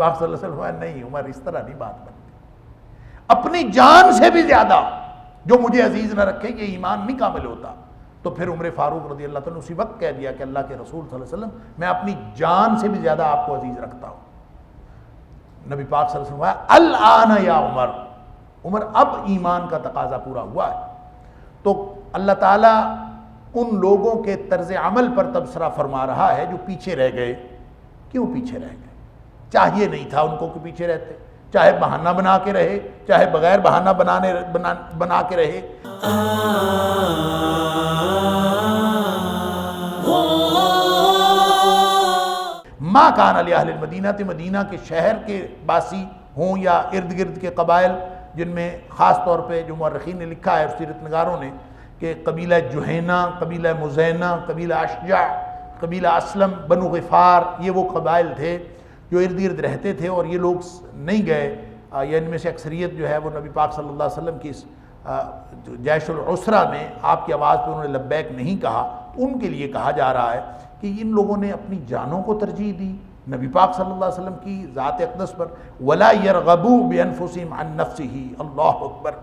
پاک صلی اللہ علیہ وسلم فرمایا نہیں عمر اس طرح نہیں بات بنتی، اپنی جان سے بھی زیادہ جو مجھے عزیز نہ رکھے یہ ایمان نہیں کامل ہوتا۔ تو پھر عمر فاروق رضی اللہ تعالیٰ نے اسی وقت کہہ دیا کہ اللہ کے رسول صلی اللہ علیہ وسلم میں اپنی جان سے بھی زیادہ آپ کو عزیز رکھتا ہوں۔ نبی پاک صلی اللہ علیہ وسلم فرمایا الآن یا عمر، عمر اب ایمان کا تقاضا پورا ہوا ہے۔ تو اللہ تعالیٰ ان لوگوں کے طرز عمل پر تبصرہ فرما رہا ہے جو پیچھے رہ گئے۔ کیوں پیچھے رہ گئے؟ چاہیے نہیں تھا ان کو کہ پیچھے رہتے، چاہے بہانہ بنا کے رہے، چاہے بغیر بہانہ بنا کے رہے۔ ما کان علی اہل المدینہ، مدینہ کے شہر کے باسی ہوں یا ارد گرد کے قبائل، جن میں خاص طور پہ جو مورخین نے لکھا ہے سیرت نگاروں نے کہ قبیلہ جہینہ، قبیلہ مزینہ، قبیلہ اشجع، قبیلہ اسلم، بنو غفار، یہ وہ قبائل تھے جو ارد گرد رہتے تھے، اور یہ لوگ نہیں گئے، یا ان میں سے اکثریت جو ہے وہ نبی پاک صلی اللہ علیہ وسلم کی اس جیش العسرہ میں آپ کی آواز پہ انہوں نے لبیک نہیں کہا۔ ان کے لیے کہا جا رہا ہے کہ ان لوگوں نے اپنی جانوں کو ترجیح دی نبی پاک صلی اللہ علیہ وسلم کی ذات اقدس پر۔ وَلَا يَرْغَبُوا بِأَنفُسِهِمْ عَنْ نَفْسِهِ، اللہ اکبر۔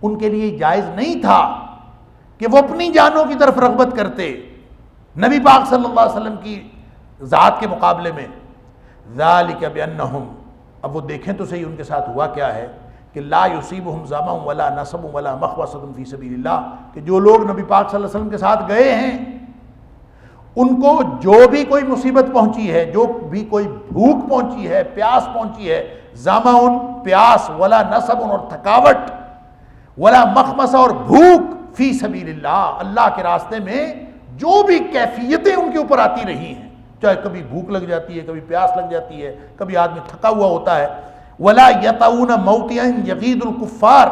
ان کے لیے جائز نہیں تھا کہ وہ اپنی جانوں کی طرف رغبت کرتے نبی پاک صلی اللہ علیہ وسلم کی ذات کے مقابلے میں۔ ذَلِكَ بِأَنَّهُمْ، اب وہ دیکھیں تو صحیح ان کے ساتھ ہوا کیا ہے کہ لا يُصِيبُهُمْ ظَمَأٌ وَلَا نَصَبٌ وَلَا مَخْمَصَةٌ فِي سَبِيلِ اللَّهِ، کہ جو لوگ نبی پاک صلی اللہ علیہ وسلم کے ساتھ گئے ہیں ان کو جو بھی کوئی مصیبت پہنچی ہے، جو بھی کوئی بھوک پہنچی ہے، پیاس پہنچی ہے، ظمأٌ پیاس، ولا نصب اور تھکاوٹ، ولا مخمصہ اور بھوک، فی سبیل اللہ اللہ کے راستے میں جو بھی کیفیتیں ان کے اوپر آتی رہی ہیں، چاہے کبھی بھوک لگ جاتی ہے، کبھی پیاس لگ جاتی ہے، کبھی آدمی تھکا ہوا ہوتا ہے، ولا یطؤون موطئا یغیظ الکفار،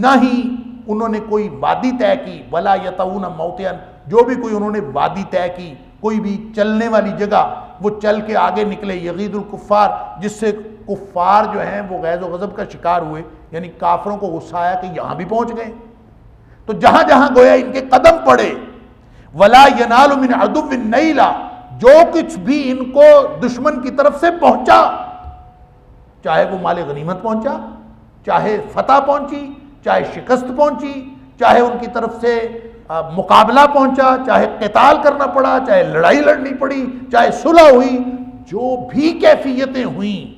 نہ ہی انہوں نے کوئی وادی طے کی، ولا یطؤون موطئا، جو بھی کوئی انہوں نے وادی طے کی، کوئی بھی چلنے والی جگہ وہ چل کے آگے نکلے، یغیظ الکفار، جس سے کفار جو ہیں وہ غیظ و غضب کا شکار ہوئے، یعنی کافروں کو غصہ آیا کہ یہاں بھی پہنچ گئے۔ تو جہاں جہاں گویا ان کے قدم پڑے، ولا ینال من عدو نیلا، جو کچھ بھی ان کو دشمن کی طرف سے پہنچا، چاہے وہ مال غنیمت پہنچا، چاہے فتح پہنچی، چاہے شکست پہنچی، چاہے ان کی طرف سے مقابلہ پہنچا، چاہے قتال کرنا پڑا، چاہے لڑائی لڑنی پڑی، چاہے صلح ہوئی، جو بھی کیفیتیں ہوئیں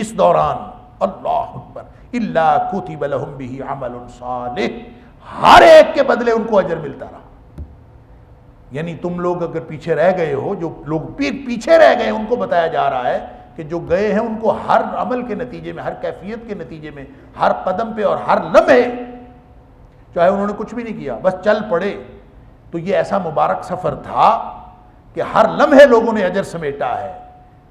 اس دوران، اللہ اکبر، الا کتب لهم به عمل صالح، ہر ایک کے بدلے ان کو اجر ملتا رہا۔ یعنی تم لوگ اگر پیچھے رہ گئے ہو، جو لوگ پیچھے رہ گئے ان کو بتایا جا رہا ہے کہ جو گئے ہیں ان کو ہر عمل کے نتیجے میں، ہر کیفیت کے نتیجے میں، ہر قدم پہ اور ہر لمحے، چاہے انہوں نے کچھ بھی نہیں کیا، بس چل پڑے، تو یہ ایسا مبارک سفر تھا کہ ہر لمحے لوگوں نے اجر سمیٹا ہے۔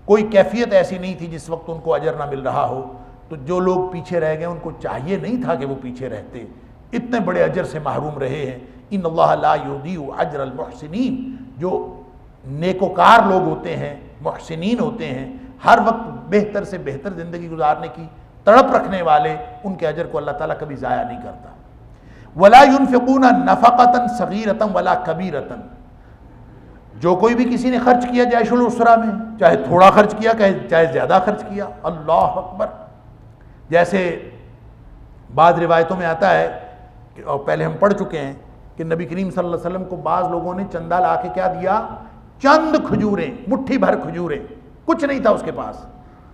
کوئی کیفیت ایسی نہیں تھی جس وقت ان کو اجر نہ مل رہا ہو۔ تو جو لوگ پیچھے رہ گئے ان کو چاہیے نہیں تھا کہ وہ پیچھے رہتے، اتنے بڑے اجر سے محروم رہے ہیں۔ ان اللہ لا یضیع اجر المحسنین، جو نیکوکار لوگ ہوتے ہیں، محسنین ہوتے ہیں، ہر وقت بہتر سے بہتر زندگی گزارنے کی تڑپ رکھنے والے، ان کے اجر کو اللہ تعالیٰ کبھی ضائع نہیں کرتا۔ ولا ينفقون نفقة صغيرة ولا كبيرة، جو کوئی بھی کسی نے خرچ کیا جیش العسرہ میں، چاہے تھوڑا خرچ کیا چاہے زیادہ خرچ کیا، اللہ اکبر۔ جیسے بعض روایتوں میں آتا ہے کہ، اور پہلے ہم پڑھ چکے ہیں کہ نبی کریم صلی اللہ علیہ وسلم کو بعض لوگوں نے چندہ لا کے کیا دیا، چند کھجوریں، مٹھی بھر کھجوریں، کچھ نہیں تھا اس کے پاس،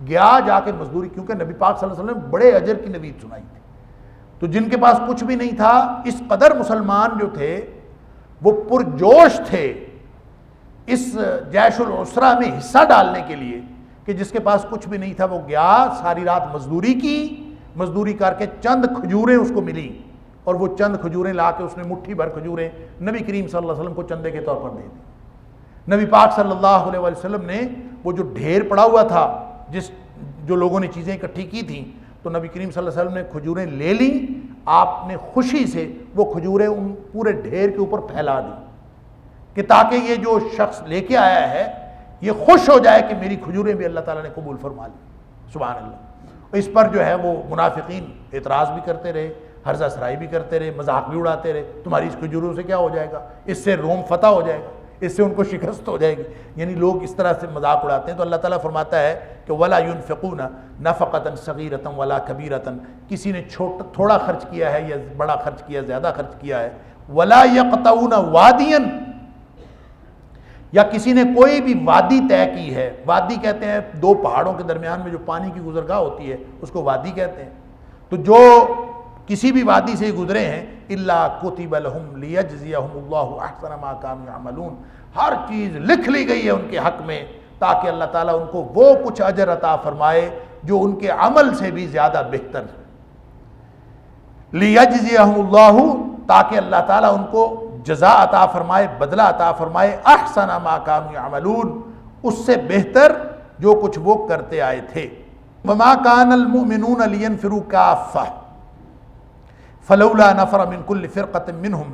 گیا جا کے مزدوری، کیونکہ نبی پاک صلی اللہ علیہ وسلم نے بڑے اجر کی نوید سنائی تھی۔ تو جن کے پاس کچھ بھی نہیں تھا، اس قدر مسلمان جو تھے وہ پرجوش تھے اس جیش العسرہ میں حصہ ڈالنے کے لیے، کہ جس کے پاس کچھ بھی نہیں تھا وہ گیا، ساری رات مزدوری کی، مزدوری کر کے چند کھجوریں اس کو ملی، اور وہ چند کھجوریں لا کے اس نے مٹھی بھر کھجوریں نبی کریم صلی اللہ علیہ وسلم کو چندے کے طور پر دے دی۔ نبی پاک صلی اللہ علیہ وسلم نے وہ جو ڈھیر پڑا ہوا تھا، جو لوگوں نے چیزیں اکٹھی کی تھیں، تو نبی کریم صلی اللہ علیہ وسلم نے کھجوریں لے لیں، آپ نے خوشی سے وہ کھجوریں ان پورے ڈھیر کے اوپر پھیلا دی، کہ تاکہ یہ جو شخص لے کے آیا ہے یہ خوش ہو جائے کہ میری کھجوریں بھی اللہ تعالیٰ نے قبول فرما لی، سبحان اللہ۔ اس پر جو ہے وہ منافقین اعتراض بھی کرتے رہے، ہرزہ سرائی بھی کرتے رہے، مذاق بھی اڑاتے رہے، تمہاری اس کھجوروں سے کیا ہو جائے گا، اس سے روم فتح ہو جائے گا۔ اس سے ان کو شکست ہو جائے گی. یعنی لوگ اس طرح سے مذاق اڑاتے ہیں. تو اللہ تعالیٰ فرماتا ہے کہ وَلَا يُنْفِقُونَ نَفَقَةً صَغِيرَةً وَلَا كَبِيرَةً, کسی نے تھوڑا خرچ کیا ہے یا بڑا خرچ کیا, زیادہ خرچ کیا ہے. وَلَا يَقْطَعُونَ وَادِيًا, یا کسی نے کوئی بھی وادی طے کی ہے. وادی کہتے ہیں دو پہاڑوں کے درمیان میں جو پانی کی گزرگاہ ہوتی ہے اس کو وادی کہتے ہیں. تو جو کسی بھی وادی سے گزرے ہیں الا کتب لهم لیجزیہم اللہ احسن ما کانوا یعملون, ہر چیز لکھ لی گئی ہے ان کے حق میں تاکہ اللہ تعالیٰ ان کو وہ کچھ اجر عطا فرمائے جو ان کے عمل سے بھی زیادہ بہتر ہے. لیجزیہم اللہ, تاکہ اللہ تعالیٰ ان کو جزا عطا فرمائے, بدلہ عطا فرمائے, احسن ما کانوا یعملون, اس سے بہتر جو کچھ وہ کرتے آئے تھے. وما كان المؤمنون لينفروا كافة فلولا نفر من كل فرقة منهم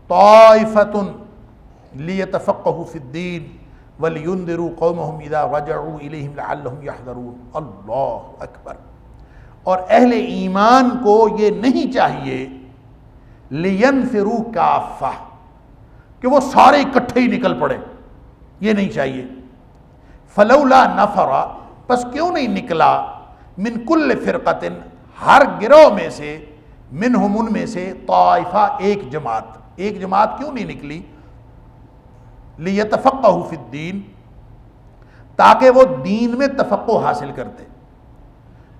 طائفة ليتفقهوا في الدين ولينذروا قومهم اذا رجعوا اليهم لعلهم يحذرون. اللہ اکبر. اور اہل ایمان کو یہ نہیں چاہیے لینفروا کافہ کہ وہ سارے اکٹھے ہی نکل پڑے, یہ نہیں چاہیے. فلولا نفر, پس کیوں نہیں نکلا, من کل فرقۃ, ہر گروہ میں سے, منہم, ان میں سے, طائفہ, ایک جماعت. ایک جماعت کیوں نہیں نکلی؟ لیتفقہوا فی الدین, تاکہ وہ دین میں تفقہ حاصل کرتے,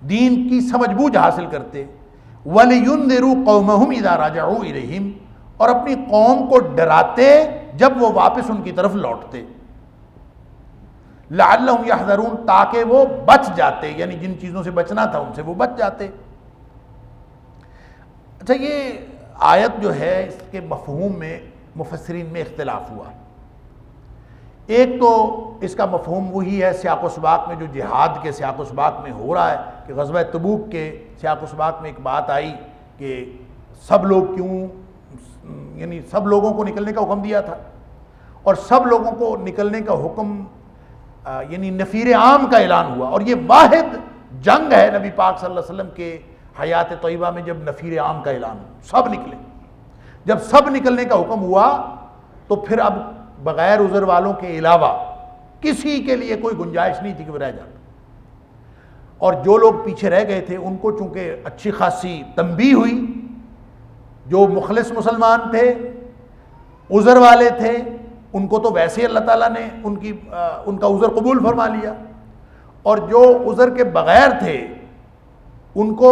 دین کی سمجھ بوجھ حاصل کرتے. وَلِيُنذِرُوا قَوْمَهُمْ اِذَا رَجَعُوا إِلَيْهِمْ, اور اپنی قوم کو ڈراتے جب وہ واپس ان کی طرف لوٹتے. لعلہم یحذرون, تاکہ وہ بچ جاتے, یعنی جن چیزوں سے بچنا تھا ان سے وہ بچ جاتے. اچھا, یہ آیت جو ہے اس کے مفہوم میں مفسرین میں اختلاف ہوا. ایک تو اس کا مفہوم وہی ہے سیاق و سباق میں جو جہاد کے سیاق و سباق میں ہو رہا ہے کہ غزوہ تبوک کے سیاق و سباق میں ایک بات آئی کہ سب لوگ کیوں, یعنی سب لوگوں کو نکلنے کا حکم دیا تھا, اور سب لوگوں کو نکلنے کا حکم یعنی نفیر عام کا اعلان ہوا. اور یہ واحد جنگ ہے نبی پاک صلی اللہ علیہ وسلم کے حیات طیبہ میں جب نفیر عام کا اعلان ہوا, سب نکلے. جب سب نکلنے کا حکم ہوا تو پھر اب بغیر عذر والوں کے علاوہ کسی کے لیے کوئی گنجائش نہیں تھی کہ وہ رہ جاتا. اور جو لوگ پیچھے رہ گئے تھے ان کو چونکہ اچھی خاصی تنبیہ ہوئی, جو مخلص مسلمان تھے, عذر والے تھے, ان کو تو ویسے اللہ تعالیٰ نے ان کا عذر قبول فرما لیا, اور جو عذر کے بغیر تھے ان کو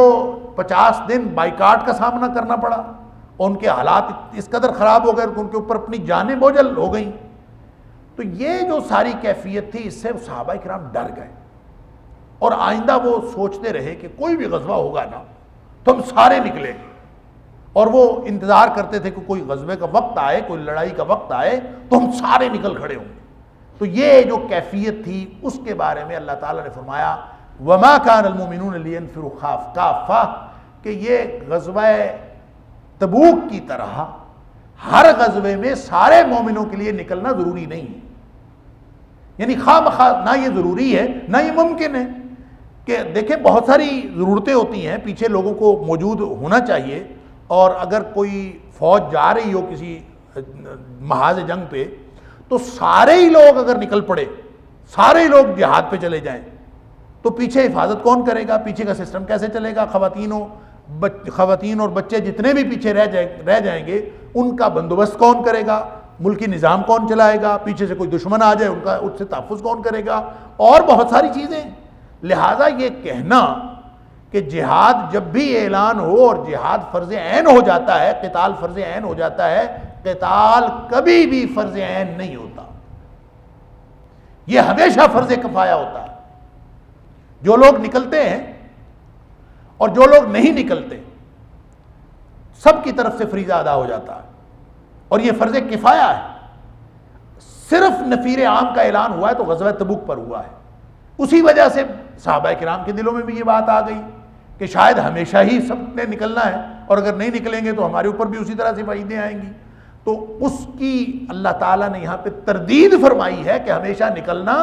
50 دن بائیکاٹ کا سامنا کرنا پڑا, اور ان کے حالات اس قدر خراب ہو گئے کہ ان کے اوپر اپنی جانیں بوجھل ہو گئیں. تو یہ جو ساری کیفیت تھی اس سے صحابہ کرام ڈر گئے, اور آئندہ وہ سوچتے رہے کہ کوئی بھی غزوہ ہوگا نا تو ہم سارے نکلیں گے, اور وہ انتظار کرتے تھے کہ کوئی غزوے کا وقت آئے, کوئی لڑائی کا وقت آئے تو ہم سارے نکل کھڑے ہوں گے. تو یہ جو کیفیت تھی اس کے بارے میں اللہ تعالیٰ نے فرمایا وَمَا كَانَ الْمُؤْمِنُونَ لِيَنْفِرُوا كَافَّةً, کہ یہ غزوہ تبوک کی طرح ہر غزوے میں سارے مومنوں کے لیے نکلنا ضروری نہیں ہے. یعنی خواہ مخواہ نہ یہ ضروری ہے نہ یہ ممکن ہے. کہ دیکھیں بہت ساری ضرورتیں ہوتی ہیں, پیچھے لوگوں کو موجود ہونا چاہیے, اور اگر کوئی فوج جا رہی ہو کسی محاذ جنگ پہ تو سارے ہی لوگ اگر نکل پڑے, سارے ہی لوگ جہاد پہ چلے جائیں تو پیچھے حفاظت کون کرے گا, پیچھے کا سسٹم کیسے چلے گا؟ خواتین اور بچے جتنے بھی پیچھے رہ جائیں گے ان کا بندوبست کون کرے گا؟ ملکی نظام کون چلائے گا؟ پیچھے سے کوئی دشمن آ جائے اس سے تحفظ کون کرے گا؟ اور بہت ساری چیزیں. لہٰذا یہ کہنا کہ جہاد جب بھی اعلان ہو اور جہاد فرض عین ہو جاتا ہے, قتال فرض عین ہو جاتا ہے, قتال کبھی بھی فرض عین نہیں ہوتا, یہ ہمیشہ فرض کفایہ ہوتا ہے. جو لوگ نکلتے ہیں اور جو لوگ نہیں نکلتے سب کی طرف سے فریضہ ادا ہو جاتا ہے, اور یہ فرض کفایہ ہے. صرف نفیر عام کا اعلان ہوا ہے تو غزوہ تبوک پر ہوا ہے. اسی وجہ سے صحابہ کرام کے دلوں میں بھی یہ بات آ گئی کہ شاید ہمیشہ ہی سب نے نکلنا ہے, اور اگر نہیں نکلیں گے تو ہمارے اوپر بھی اسی طرح سے وعیدیں آئیں گی. تو اس کی اللہ تعالیٰ نے یہاں پہ تردید فرمائی ہے کہ ہمیشہ نکلنا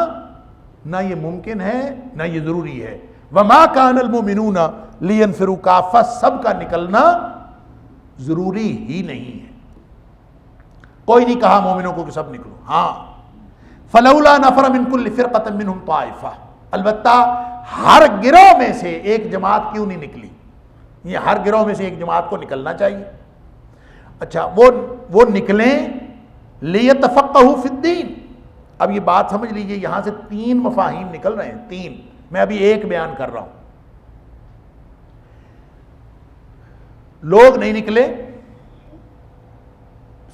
نہ یہ ممکن ہے نہ یہ ضروری ہے. وَمَا كَانَ الْمُؤْمِنُونَ لِيَنْفِرُوا كَافَّةً, سب کا نکلنا ضروری ہی نہیں ہے. کوئی نہیں کہا مومنوں کو کہ سب نکلو. ہاں فلولا نفر من کل فرقۃ منہم طائفہ، البتہ ہر گروہ میں سے ایک جماعت کیوں نہیں نکلی؟ یہ ہر گروہ میں سے ایک جماعت کو نکلنا چاہیے. اچھا وہ نکلیں لیتفقہوا فی الدین. اب یہ بات سمجھ لیجئے، یہاں سے 3 مفاہیم نکل رہے ہیں، 3 میں ابھی ایک بیان کر رہا ہوں. لوگ نہیں نکلے،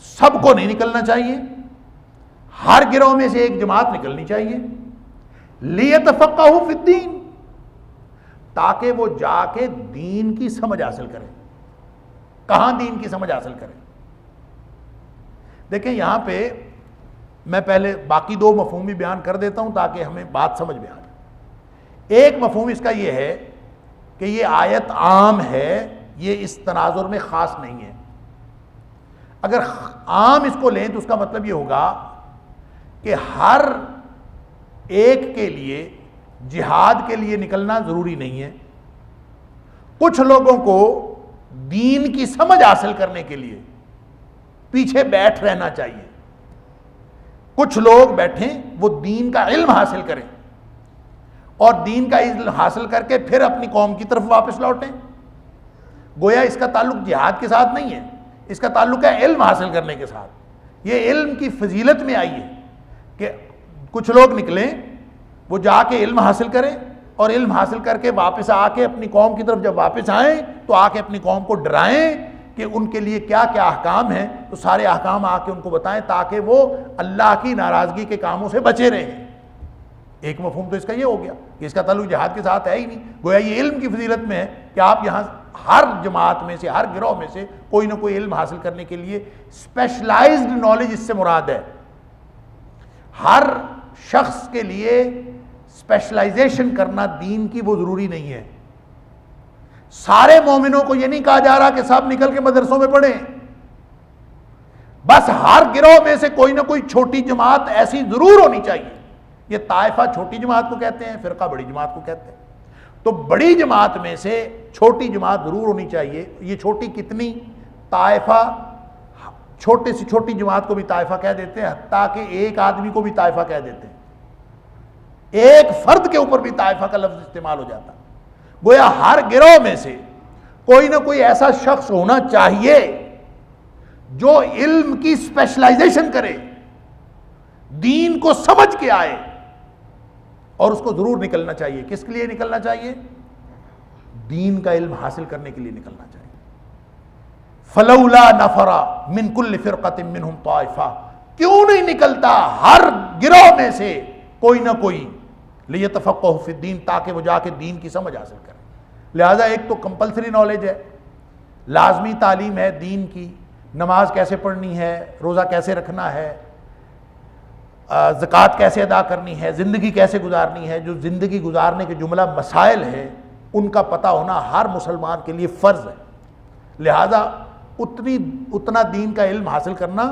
سب کو نہیں نکلنا چاہیے، ہر گروہ میں سے ایک جماعت نکلنی چاہیے. لیتفقہوا فی الدین، تاکہ وہ جا کے دین کی سمجھ حاصل کریں. کہاں دین کی سمجھ حاصل کریں؟ دیکھیں یہاں پہ میں پہلے باقی 2 مفہوم بھی بیان کر دیتا ہوں تاکہ ہمیں بات سمجھ میں آ جائے. ایک مفہوم اس کا یہ ہے کہ یہ آیت عام ہے، یہ اس تناظر میں خاص نہیں ہے. اگر عام اس کو لیں تو اس کا مطلب یہ ہوگا کہ ہر ایک کے لیے جہاد کے لیے نکلنا ضروری نہیں ہے. کچھ لوگوں کو دین کی سمجھ حاصل کرنے کے لیے پیچھے بیٹھ رہنا چاہیے. کچھ لوگ بیٹھیں، وہ دین کا علم حاصل کریں اور دین کا علم حاصل کر کے پھر اپنی قوم کی طرف واپس لوٹیں. گویا اس کا تعلق جہاد کے ساتھ نہیں ہے، اس کا تعلق ہے علم حاصل کرنے کے ساتھ. یہ علم کی فضیلت میں آئی ہے کہ کچھ لوگ نکلیں، وہ جا کے علم حاصل کریں اور علم حاصل کر کے واپس آ کے اپنی قوم کی طرف جب واپس آئیں تو آ کے اپنی قوم کو ڈرائیں کہ ان کے لیے کیا کیا احکام ہیں، تو سارے احکام آ کے ان کو بتائیں تاکہ وہ اللہ کی ناراضگی کے کاموں سے بچے رہیں. ایک مفہوم تو اس کا یہ ہو گیا کہ اس کا تعلق جہاد کے ساتھ ہے ہی نہیں. گویا یہ علم کی فضیلت میں ہے کہ آپ یہاں ہر جماعت میں سے، ہر گروہ میں سے کوئی نہ کوئی علم حاصل کرنے کے لیے اسپیشلائزڈ نالج اس سے مراد ہے. ہر شخص کے لیے اسپیشلائزیشن کرنا دین کی وہ ضروری نہیں ہے. سارے مومنوں کو یہ نہیں کہا جا رہا کہ سب نکل کے مدرسوں میں پڑھیں، بس ہر گروہ میں سے کوئی نہ کوئی چھوٹی جماعت ایسی ضرور ہونی چاہیے. یہ طائفہ چھوٹی جماعت کو کہتے ہیں، فرقہ بڑی جماعت کو کہتے ہیں. تو بڑی جماعت میں سے چھوٹی جماعت ضرور ہونی چاہیے. یہ چھوٹی کتنی؟ طائفہ، چھوٹے سے چھوٹی جماعت کو بھی طائفہ کہہ دیتے ہیں، حتیٰ کہ ایک آدمی کو بھی طائفہ کہہ دیتے ہیں. ایک فرد کے اوپر بھی طائفہ کا لفظ استعمال ہو جاتا. گویا ہر گروہ میں سے کوئی نہ کوئی ایسا شخص ہونا چاہیے جو علم کی اسپیشلائزیشن کرے، دین کو سمجھ کے آئے، اور اس کو ضرور نکلنا چاہیے. کس کے لیے نکلنا چاہیے؟ دین کا علم حاصل کرنے کے لیے نکلنا چاہیے. فلولا نفر من کل فرقۃ منہم طائفہ، کیوں نہیں نکلتا ہر گروہ میں سے کوئی نہ کوئی لیتفقہوا فی الدین، تاکہ وہ جا کے دین کی سمجھ حاصل کریں. لہذا ایک تو کمپلسری نالج ہے، لازمی تعلیم ہے دین کی، نماز کیسے پڑھنی ہے، روزہ کیسے رکھنا ہے، زکوٰۃ کیسے ادا کرنی ہے، زندگی کیسے گزارنی ہے. جو زندگی گزارنے کے جملہ مسائل ہیں ان کا پتہ ہونا ہر مسلمان کے لیے فرض ہے. لہذا اتنا دین کا علم حاصل کرنا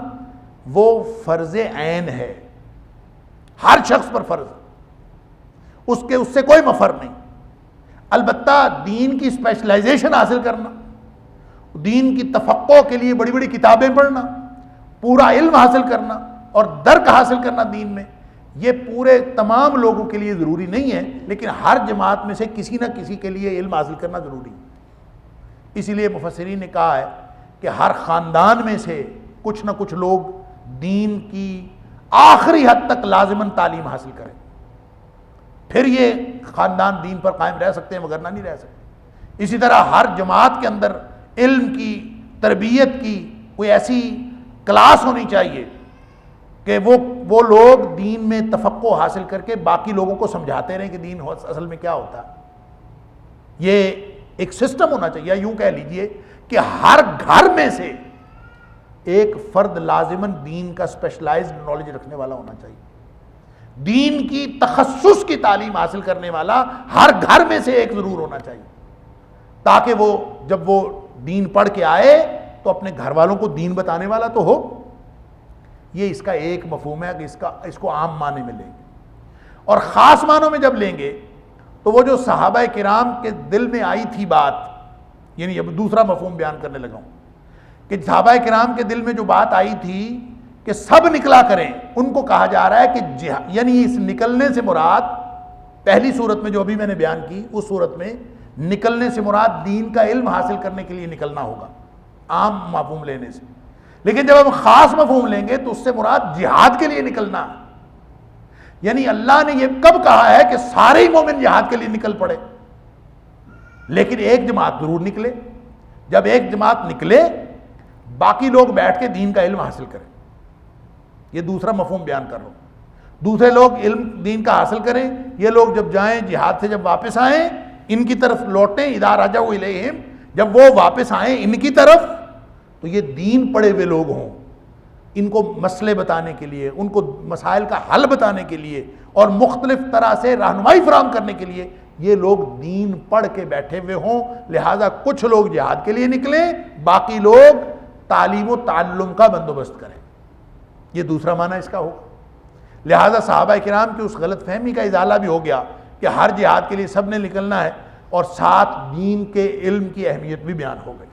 وہ فرض عین ہے، ہر شخص پر فرض ہے، اس سے کوئی مفر نہیں. البتہ دین کی اسپیشلائزیشن حاصل کرنا، دین کی تفقہ کے لیے بڑی بڑی کتابیں پڑھنا، پورا علم حاصل کرنا اور درک حاصل کرنا دین میں، یہ پورے تمام لوگوں کے لیے ضروری نہیں ہے، لیکن ہر جماعت میں سے کسی نہ کسی کے لیے علم حاصل کرنا ضروری ہے. اسی لیے مفسرین نے کہا ہے کہ ہر خاندان میں سے کچھ نہ کچھ لوگ دین کی آخری حد تک لازماً تعلیم حاصل کریں، پھر یہ خاندان دین پر قائم رہ سکتے ہیں، وگرنہ نہیں رہ سکتے. اسی طرح ہر جماعت کے اندر علم کی، تربیت کی کوئی ایسی کلاس ہونی چاہیے کہ وہ لوگ دین میں تفقہ حاصل کر کے باقی لوگوں کو سمجھاتے رہیں کہ دین اصل میں کیا ہوتا ہے. یہ ایک سسٹم ہونا چاہیے. یا یوں کہہ لیجئے کہ ہر گھر میں سے ایک فرد لازماً دین کا اسپیشلائزڈ نالج رکھنے والا ہونا چاہیے. دین کی تخصص کی تعلیم حاصل کرنے والا ہر گھر میں سے ایک ضرور ہونا چاہیے، تاکہ وہ جب وہ دین پڑھ کے آئے تو اپنے گھر والوں کو دین بتانے والا تو ہو. یہ اس کا ایک مفہوم ہے کہ اس کو عام معنی میں لیں گے. اور خاص معنوں میں جب لیں گے تو وہ جو صحابہ کرام کے دل میں آئی تھی بات، یعنی اب دوسرا مفہوم بیان کرنے لگا ہوں کہ صحابہ کرام کے دل میں جو بات آئی تھی کہ سب نکلا کریں، ان کو کہا جا رہا ہے کہ یعنی اس نکلنے سے مراد پہلی صورت میں جو ابھی میں نے بیان کی، اس صورت میں نکلنے سے مراد دین کا علم حاصل کرنے کے لیے نکلنا ہوگا عام مفہوم لینے سے، لیکن جب ہم خاص مفہوم لیں گے تو اس سے مراد جہاد کے لیے نکلنا ہے۔ یعنی اللہ نے یہ کب کہا ہے کہ سارے ہی مومن جہاد کے لیے نکل پڑے، لیکن ایک جماعت ضرور نکلے۔ جب ایک جماعت نکلے باقی لوگ بیٹھ کے دین کا علم حاصل کریں، یہ دوسرا مفہوم بیان کر رہا ہوں۔ دوسرے لوگ علم دین کا حاصل کریں، یہ لوگ جب جائیں جہاد سے جب واپس آئیں ان کی طرف لوٹیں، اذا رجعوا الیہم، جب وہ واپس آئیں ان کی طرف تو یہ دین پڑے ہوئے لوگ ہوں، ان کو مسئلے بتانے کے لیے، ان کو مسائل کا حل بتانے کے لیے اور مختلف طرح سے رہنمائی فراہم کرنے کے لیے یہ لوگ دین پڑھ کے بیٹھے ہوئے ہوں۔ لہٰذا کچھ لوگ جہاد کے لیے نکلیں، باقی لوگ تعلیم و تعلم کا بندوبست کریں، یہ دوسرا معنی اس کا ہوگا۔ لہٰذا صحابہ کرام کی اس غلط فہمی کا ازالہ بھی ہو گیا کہ ہر جہاد کے لیے سب نے نکلنا ہے، اور ساتھ دین کے علم کی اہمیت بھی بیان ہو گئی۔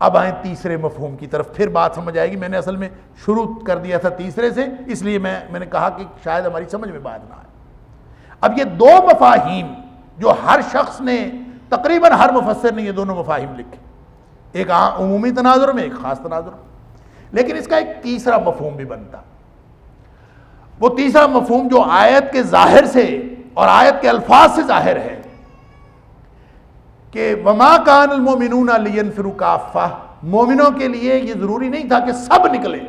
اب آئیں تیسرے مفہوم کی طرف، پھر بات سمجھ آئے گی۔ میں نے اصل میں شروع کر دیا تھا تیسرے سے، اس لیے میں نے کہا کہ شاید ہماری سمجھ میں بات نہ آئے۔ اب یہ دو مفاہیم جو ہر شخص نے، تقریباً ہر مفسر نے یہ دونوں مفاہیم لکھے، ایک عمومی تناظر میں، ایک خاص تناظر میں، لیکن اس کا ایک تیسرا مفہوم بھی بنتا۔ وہ تیسرا مفہوم جو آیت کے ظاہر سے اور آیت کے الفاظ سے ظاہر ہے کہ وما کان المؤمنون لینفروا کافہ، مومنوں کے لیے یہ ضروری نہیں تھا کہ سب نکلیں،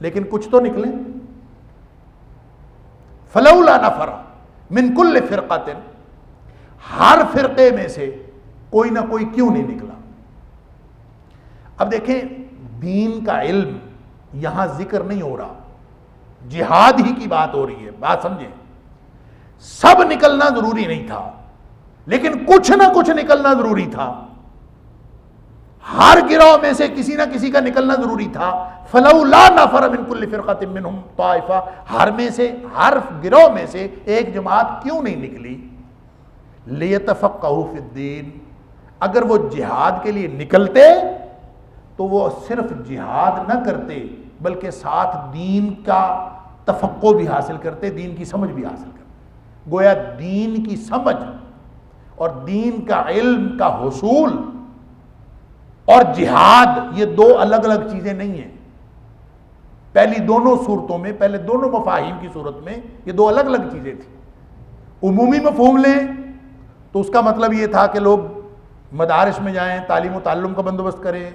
لیکن کچھ تو نکلیں۔ فلولا نفر من کل فرقۃ، ہر فرقے میں سے کوئی نہ کوئی کیوں نہیں نکلا۔ اب دیکھیں دین کا علم یہاں ذکر نہیں ہو رہا، جہاد ہی کی بات ہو رہی ہے، بات سمجھیں۔ سب نکلنا ضروری نہیں تھا، لیکن کچھ نہ کچھ نکلنا ضروری تھا، ہر گروہ میں سے کسی نہ کسی کا نکلنا ضروری تھا۔ فلولا نفر من کل فرقۃ منہم طائفہ، ہر میں سے، ہر گروہ میں سے ایک جماعت کیوں نہیں نکلی؟ لیتفقہوا فی الدین، اگر وہ جہاد کے لیے نکلتے تو وہ صرف جہاد نہ کرتے بلکہ ساتھ دین کا تفقہ بھی حاصل کرتے، دین کی سمجھ بھی حاصل کرتے۔ گویا دین کی سمجھ اور دین کا علم کا حصول اور جہاد یہ دو الگ الگ چیزیں نہیں ہیں۔ پہلی دونوں صورتوں میں، پہلے دونوں مفاہیم کی صورت میں یہ دو الگ الگ چیزیں تھیں۔ عمومی مفہوم لیں تو اس کا مطلب یہ تھا کہ لوگ مدارس میں جائیں، تعلیم و تعلم کا بندوبست کریں،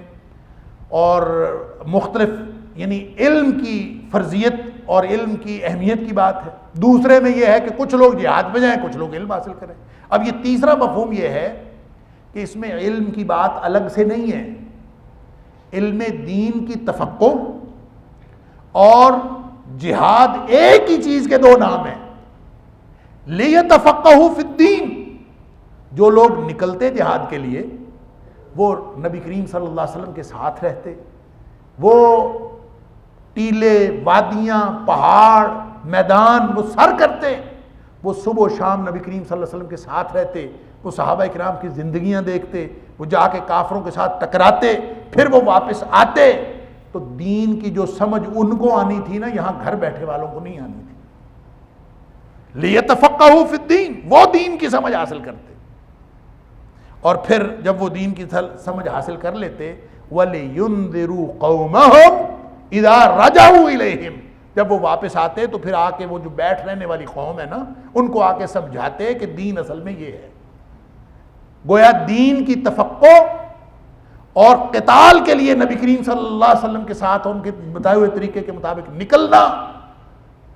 اور مختلف یعنی علم کی فرضیت اور علم کی اہمیت کی بات ہے۔ دوسرے میں یہ ہے کہ کچھ لوگ جہاد میں جائیں، کچھ لوگ علم حاصل کریں۔ اب یہ تیسرا مفہوم یہ ہے کہ اس میں علم کی بات الگ سے نہیں ہے، علم دین کی تفقہ اور جہاد ایک ہی چیز کے دو نام ہیں۔ لیتفقہوا فی الدین، جو لوگ نکلتے جہاد کے لیے وہ نبی کریم صلی اللہ علیہ وسلم کے ساتھ رہتے، وہ ٹیلے، وادیاں، پہاڑ، میدان وہ سر کرتے، وہ صبح و شام نبی کریم صلی اللہ علیہ وسلم کے ساتھ رہتے، وہ صحابہ کرام کی زندگیاں دیکھتے، وہ جا کے کافروں کے ساتھ ٹکراتے، پھر وہ واپس آتے، تو دین کی جو سمجھ ان کو آنی تھی نا، یہاں گھر بیٹھے والوں کو نہیں آنی تھی۔ لیتفقہوا فی الدین، وہ دین کی سمجھ حاصل کرتے، اور پھر جب وہ دین کی سمجھ حاصل کر لیتے، وَلِيُنذِرُوا قَوْمَهُمْ اِذَا رَجَعُوا إِلَيْهِمْ، جب وہ واپس آتے تو پھر آ کے وہ جو بیٹھ رہنے والی قوم ہے نا، ان کو آ کے سمجھاتے کہ دین اصل میں یہ ہے۔ گویا دین کی تفقہ اور قتال کے لیے نبی کریم صلی اللہ علیہ وسلم کے ساتھ ان کے بتائے ہوئے طریقے کے مطابق نکلنا،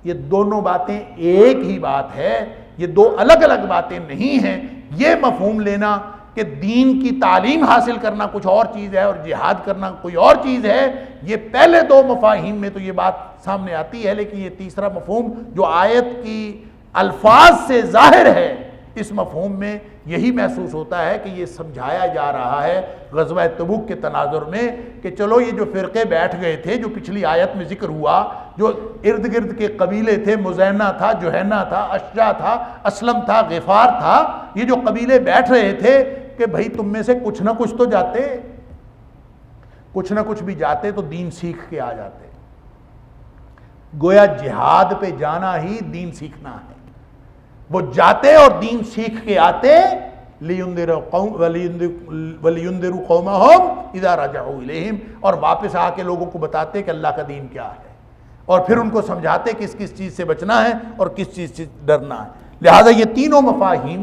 یہ دونوں باتیں ایک ہی بات ہے، یہ دو الگ الگ باتیں نہیں ہیں۔ یہ مفہوم لینا کہ دین کی تعلیم حاصل کرنا کچھ اور چیز ہے اور جہاد کرنا کوئی اور چیز ہے، یہ پہلے دو مفاہیم میں تو یہ بات سامنے آتی ہے، لیکن یہ تیسرا مفہوم جو آیت کی الفاظ سے ظاہر ہے، اس مفہوم میں یہی محسوس ہوتا ہے کہ یہ سمجھایا جا رہا ہے غزوہ تبوک کے تناظر میں کہ چلو یہ جو فرقے بیٹھ گئے تھے، جو پچھلی آیت میں ذکر ہوا، جو ارد گرد کے قبیلے تھے، مزینہ تھا، جوہینہ تھا، اشجع تھا، اسلم تھا، غفار تھا، یہ جو قبیلے بیٹھ رہے تھے کہ بھائی تم میں سے کچھ نہ کچھ تو جاتے، کچھ نہ کچھ بھی جاتے تو دین سیکھ کے آ جاتے۔ گویا جہاد پہ جانا ہی دین سیکھنا ہے۔ وہ جاتے اور دین سیکھ کے آتے، وَلِيُنذِرُوا قَوْمَهُمْ إِذَا رَجَعُوا إِلَيْهِمْ، اور واپس آ کے لوگوں کو بتاتے کہ اللہ کا دین کیا ہے، اور پھر ان کو سمجھاتے کس کس چیز سے بچنا ہے اور کس چیز سے ڈرنا ہے۔ لہٰذا یہ تینوں مفاہیم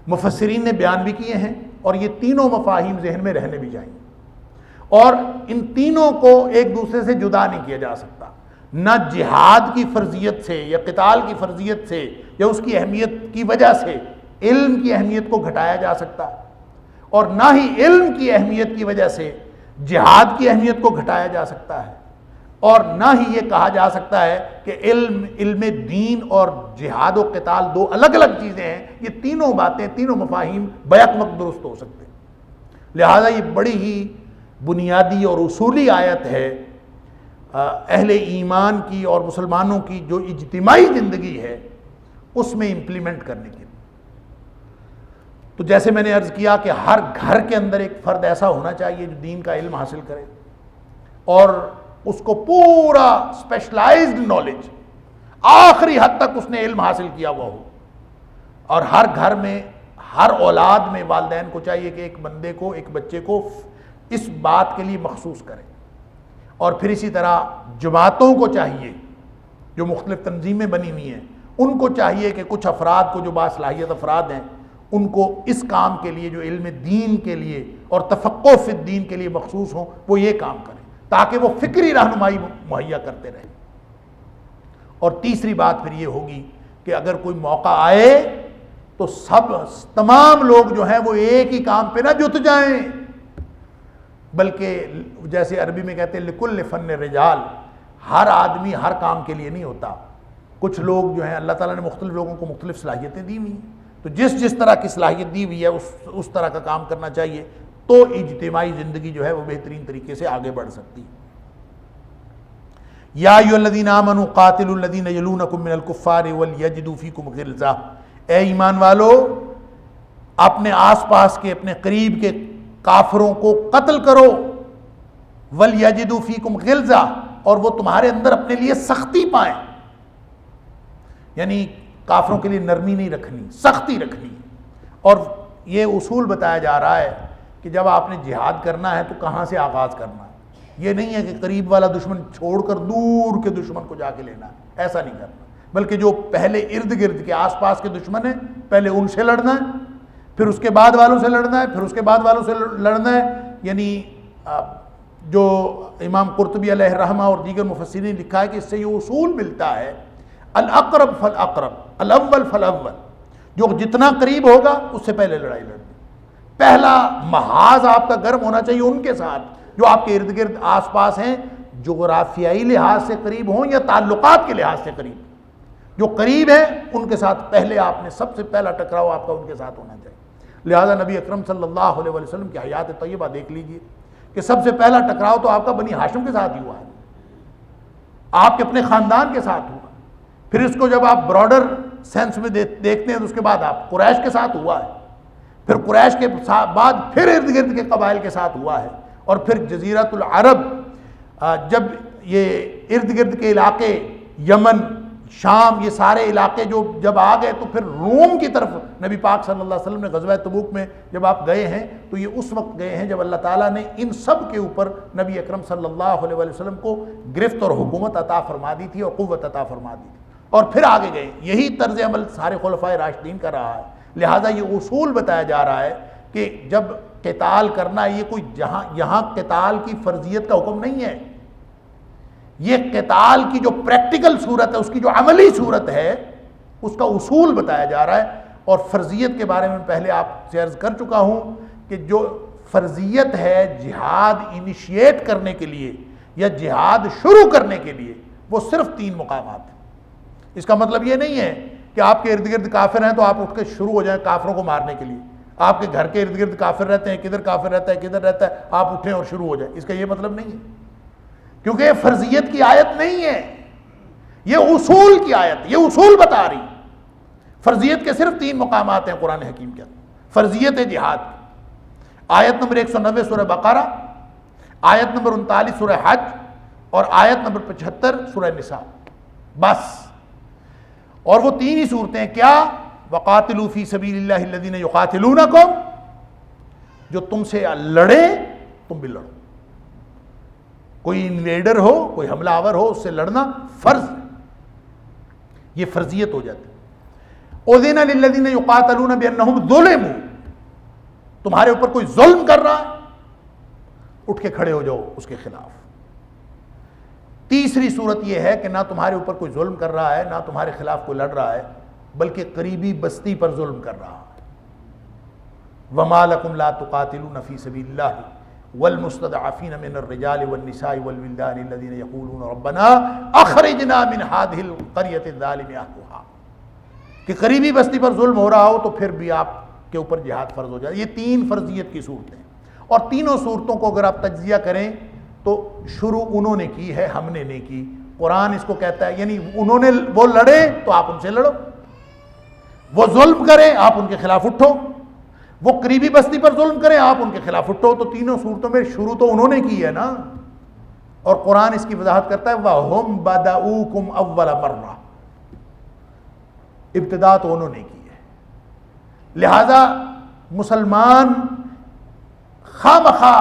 مفسرین نے بیان بھی کیے ہیں، اور یہ تینوں مفاہیم ذہن میں رہنے بھی چاہیے، اور ان تینوں کو ایک دوسرے سے جدا نہیں کیا جا سکتا۔ نہ جہاد کی فرضیت سے یا قتال کی فرضیت سے یا اس کی اہمیت کی وجہ سے علم کی اہمیت کو گھٹایا جا سکتا، اور نہ ہی علم کی اہمیت کی وجہ سے جہاد کی اہمیت کو گھٹایا جا سکتا ہے، اور نہ ہی یہ کہا جا سکتا ہے کہ علم دین اور جہاد و قتال دو الگ الگ چیزیں ہیں۔ یہ تینوں باتیں، تینوں مفاہیم بیک وقت درست ہو سکتے ہیں۔ لہذا یہ بڑی ہی بنیادی اور اصولی آیت ہے اہل ایمان کی اور مسلمانوں کی جو اجتماعی زندگی ہے اس میں امپلیمنٹ کرنے کے لیے۔ تو جیسے میں نے عرض کیا کہ ہر گھر کے اندر ایک فرد ایسا ہونا چاہیے جو دین کا علم حاصل کرے اور اس کو پورا اسپیشلائزڈ نالج آخری حد تک اس نے علم حاصل کیا ہوا ہو، اور ہر گھر میں ہر اولاد میں والدین کو چاہیے کہ ایک بندے کو، ایک بچے کو اس بات کے لیے مخصوص کرے، اور پھر اسی طرح جماعتوں کو چاہیے جو مختلف تنظیمیں بنی ہوئی ہیں ان کو چاہیے کہ کچھ افراد کو جو باصلاحیت افراد ہیں ان کو اس کام کے لیے جو علم دین کے لیے اور تفقہ فی الدین کے لیے مخصوص ہوں وہ یہ کام کریں تاکہ وہ فکری رہنمائی مہیا کرتے رہیں۔ اور تیسری بات پھر یہ ہوگی کہ اگر کوئی موقع آئے تو تمام لوگ جو ہیں وہ ایک ہی کام پہ نہ جت جائیں، بلکہ جیسے عربی میں کہتے ہیں لکل فن رجال، ہر آدمی ہر کام کے لیے نہیں ہوتا۔ کچھ لوگ جو ہیں اللہ تعالیٰ نے مختلف لوگوں کو مختلف صلاحیتیں دی ہوئی ہیں، تو جس طرح کی صلاحیت دی ہوئی ہے اس طرح کا کام کرنا چاہیے، تو اجتماعی زندگی جو ہے وہ بہترین طریقے سے آگے بڑھ سکتی ہے۔ یا ایھا الذین آمنوا قاتلوا الذین یلونکم من الکفار ولیجدوا فیکم غلظہ، اے ایمان والو اپنے آس پاس کے اپنے قریب کے کافروں کو قتل کرو، ولیجدوا فیکم غلظہ، اور وہ تمہارے اندر اپنے لیے سختی پائیں، یعنی کافروں کے لیے نرمی نہیں رکھنی، سختی رکھنی۔ اور یہ اصول بتایا جا رہا ہے کہ جب آپ نے جہاد کرنا ہے تو کہاں سے آغاز کرنا ہے، یہ نہیں ہے کہ قریب والا دشمن چھوڑ کر دور کے دشمن کو جا کے لینا ہے، ایسا نہیں کرنا، بلکہ جو پہلے ارد گرد کے آس پاس کے دشمن ہیں پہلے ان سے لڑنا ہے، پھر اس کے بعد والوں سے لڑنا ہے، پھر اس کے بعد والوں سے لڑنا ہے۔ یعنی جو امام قرطبی علیہ الرحمہ اور دیگر مفسرین نے لکھا ہے کہ اس سے یہ اصول ملتا ہے الاقرب فالاقرب الاول فالاول، جو جتنا قریب ہوگا اس سے پہلے لڑائی لڑنی، پہلا محاذ آپ کا گرم ہونا چاہیے ان کے ساتھ جو آپ کے ارد گرد آس پاس ہیں، جغرافیائی لحاظ سے قریب ہوں یا تعلقات کے لحاظ سے قریب، جو قریب ہیں ان کے ساتھ پہلے آپ نے سب سے پہلا ٹکراؤ آپ کا ان کے ساتھ ہونا چاہیے۔ لہذا نبی اکرم صلی اللہ علیہ وسلم کی حیات طیبہ دیکھ لیجئے کہ سب سے پہلا ٹکراؤ تو آپ کا بنی ہاشم کے ساتھ ہی ہوا ہے، آپ کے اپنے خاندان کے ساتھ ہوا، پھر اس کو جب آپ براڈر سینس میں دیکھتے ہیں تو اس کے بعد آپ قریش کے ساتھ ہوا ہے، پھر قریش کے بعد پھر ارد گرد کے قبائل کے ساتھ ہوا ہے، اور پھر جزیرۃ العرب جب یہ ارد گرد کے علاقے یمن شام یہ سارے علاقے جو جب آ گئے تو پھر روم کی طرف نبی پاک صلی اللہ علیہ وسلم نے غزوہ تبوک میں جب آپ گئے ہیں تو یہ اس وقت گئے ہیں جب اللہ تعالیٰ نے ان سب کے اوپر نبی اکرم صلی اللہ علیہ وسلم کو گرفت اور حکومت عطا فرما دی تھی اور قوت عطا فرما دی تھی، اور پھر آگے گئے۔ یہی طرز عمل سارے خلفائے راشدین کا رہا ہے۔ لہٰذا یہ اصول بتایا جا رہا ہے کہ جب قتال کرنا ہے، یہ کوئی یہاں قتال کی فرضیت کا حکم نہیں ہے، یہ قتال کی جو پریکٹیکل صورت ہے، اس کی جو عملی صورت ہے اس کا اصول بتایا جا رہا ہے. اور فرضیت کے بارے میں پہلے آپ سے عرض کر چکا ہوں کہ جو فرضیت ہے جہاد انیشیٹ کرنے کے لیے یا جہاد شروع کرنے کے لیے، وہ صرف 3 مقامات ہیں. اس کا مطلب یہ نہیں ہے کہ آپ کے ارد گرد کافر ہیں تو آپ اٹھ کے شروع ہو جائیں کافروں کو مارنے کے لیے. آپ کے گھر کے ارد گرد کافر رہتے ہیں، کدھر کافر رہتا ہے کدھر رہتا ہے، آپ اٹھیں اور شروع ہو جائیں. اس کا یہ مطلب نہیں ہے، کیونکہ یہ فرضیت کی آیت نہیں ہے، یہ اصول کی آیت، یہ اصول بتا رہی. فرضیت کے صرف 3 مقامات ہیں قرآن حکیم کے اندر. فرضیت جہاد کی آیت نمبر 190 سورہ بقرہ، آیت نمبر 39 سورہ حج اور آیت نمبر 75 سورہ نساء، بس. اور وہ 3 ہی صورتیں کیا؟ وَقَاتِلُوا فِي سَبِيلِ اللَّهِ الَّذِينَ يُقَاتِلُونَكُمْ، جو تم سے لڑے تم بھی لڑو. کوئی انویڈر ہو، کوئی حملہ آور ہو، اس سے لڑنا فرض ہے. یہ فرضیت ہو جاتی. اُذِنَ لِلَّذِينَ يُقَاتَلُونَ بِأَنَّهُمْ ظُلِمُوا، تمہارے اوپر کوئی ظلم کر رہا ہے، اٹھ کے کھڑے ہو جاؤ اس کے خلاف. تیسری صورت یہ ہے کہ نہ تمہارے اوپر کوئی ظلم کر رہا ہے، نہ تمہارے خلاف کوئی لڑ رہا ہے، بلکہ قریبی بستی پر ظلم کر رہا ہے. وَمَا لَكُمْ لَا تُقَاتِلُونَ فِي سَبِيلِ اللَّهِ وَالْمُسْتَضْعَفِينَ مِنَ الرِّجَالِ وَالنِّسَاءِ وَالْوِلْدَانِ الَّذِينَ يَقُولُونَ رَبَّنَا أَخْرِجْنَا مِنْ هَٰذِهِ الْقَرْيَةِ الظَّالِمِ أَهْلُهَا، کہ قریبی بستی پر ظلم ہو رہا ہو تو پھر بھی آپ کے اوپر جہاد فرض ہو جائے. یہ 3 فرضیت کی صورتیں، اور تینوں صورتوں کو اگر آپ تجزیہ کریں تو شروع انہوں نے کی ہے، ہم نے نہیں کی. قرآن اس کو کہتا ہے، یعنی انہوں نے وہ لڑے تو آپ ان سے لڑو، وہ ظلم کریں آپ ان کے خلاف اٹھو، وہ قریبی بستی پر ظلم کریں آپ ان کے خلاف اٹھو. تو تینوں صورتوں میں شروع تو انہوں نے کی ہے نا. اور قرآن اس کی وضاحت کرتا ہے وَهُمْ بَدَؤُوكُمْ أَوَّلَ مَرَّةٍ، ابتدا تو انہوں نے کی ہے. لہذا مسلمان خواہ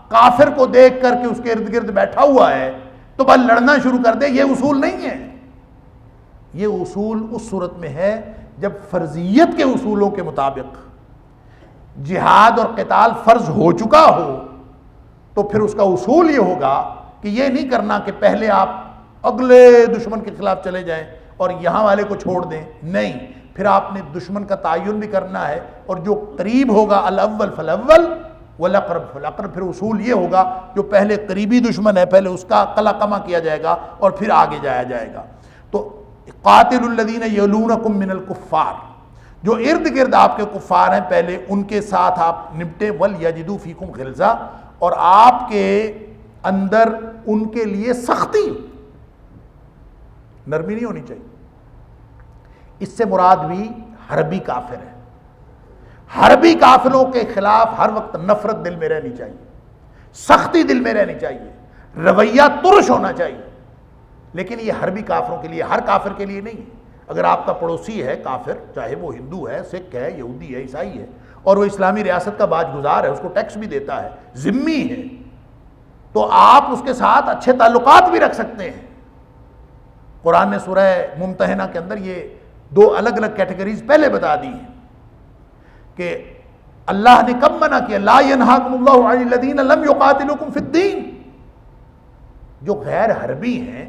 کافر کو دیکھ کر کے اس کے ارد گرد بیٹھا ہوا ہے تو بس لڑنا شروع کر دے، یہ اصول نہیں ہے. یہ اصول اس صورت میں ہے جب فرضیت کے اصولوں کے مطابق جہاد اور قتال فرض ہو چکا ہو، تو پھر اس کا اصول یہ ہوگا کہ یہ نہیں کرنا کہ پہلے آپ اگلے دشمن کے خلاف چلے جائیں اور یہاں والے کو چھوڑ دیں. نہیں، پھر آپ نے دشمن کا تعین بھی کرنا ہے، اور جو قریب ہوگا الاول فالاول والاقرب فالاقرب. پھر اصول یہ ہوگا جو پہلے قریبی دشمن ہے پہلے اس کا قلع کما کیا جائے گا اور پھر آگے جایا جائے گا. تو قاتل الذین یلونکم من الکفار، جو ارد گرد آپ کے کفار ہیں پہلے ان کے ساتھ آپ نپٹیں. ولیجدوا فیکم غلظہ، اور آپ کے اندر ان کے لیے سختی، نرمی نہیں ہونی چاہیے. اس سے مراد بھی حربی کافر ہے. حربی کافروں کے خلاف ہر وقت نفرت دل میں رہنی چاہیے، سختی دل میں رہنی چاہیے، رویہ ترش ہونا چاہیے. لیکن یہ حربی کافروں کے لیے، ہر کافر کے لیے نہیں. اگر آپ کا پڑوسی ہے کافر، چاہے وہ ہندو ہے، سکھ ہے، یہودی ہے، عیسائی ہے، اور وہ اسلامی ریاست کا باج گزار ہے، اس کو ٹیکس بھی دیتا ہے، ذمہ ہے، تو آپ اس کے ساتھ اچھے تعلقات بھی رکھ سکتے ہیں. قرآن نے سورہ ممتحنہ کے اندر یہ 2 الگ الگ کیٹیگریز پہلے بتا دی ہیں کہ اللہ نے کب منع کیا. لا ینہاکم اللہ عن الذین لم یقاتلوکم فی الدین، جو غیر حربی ہیں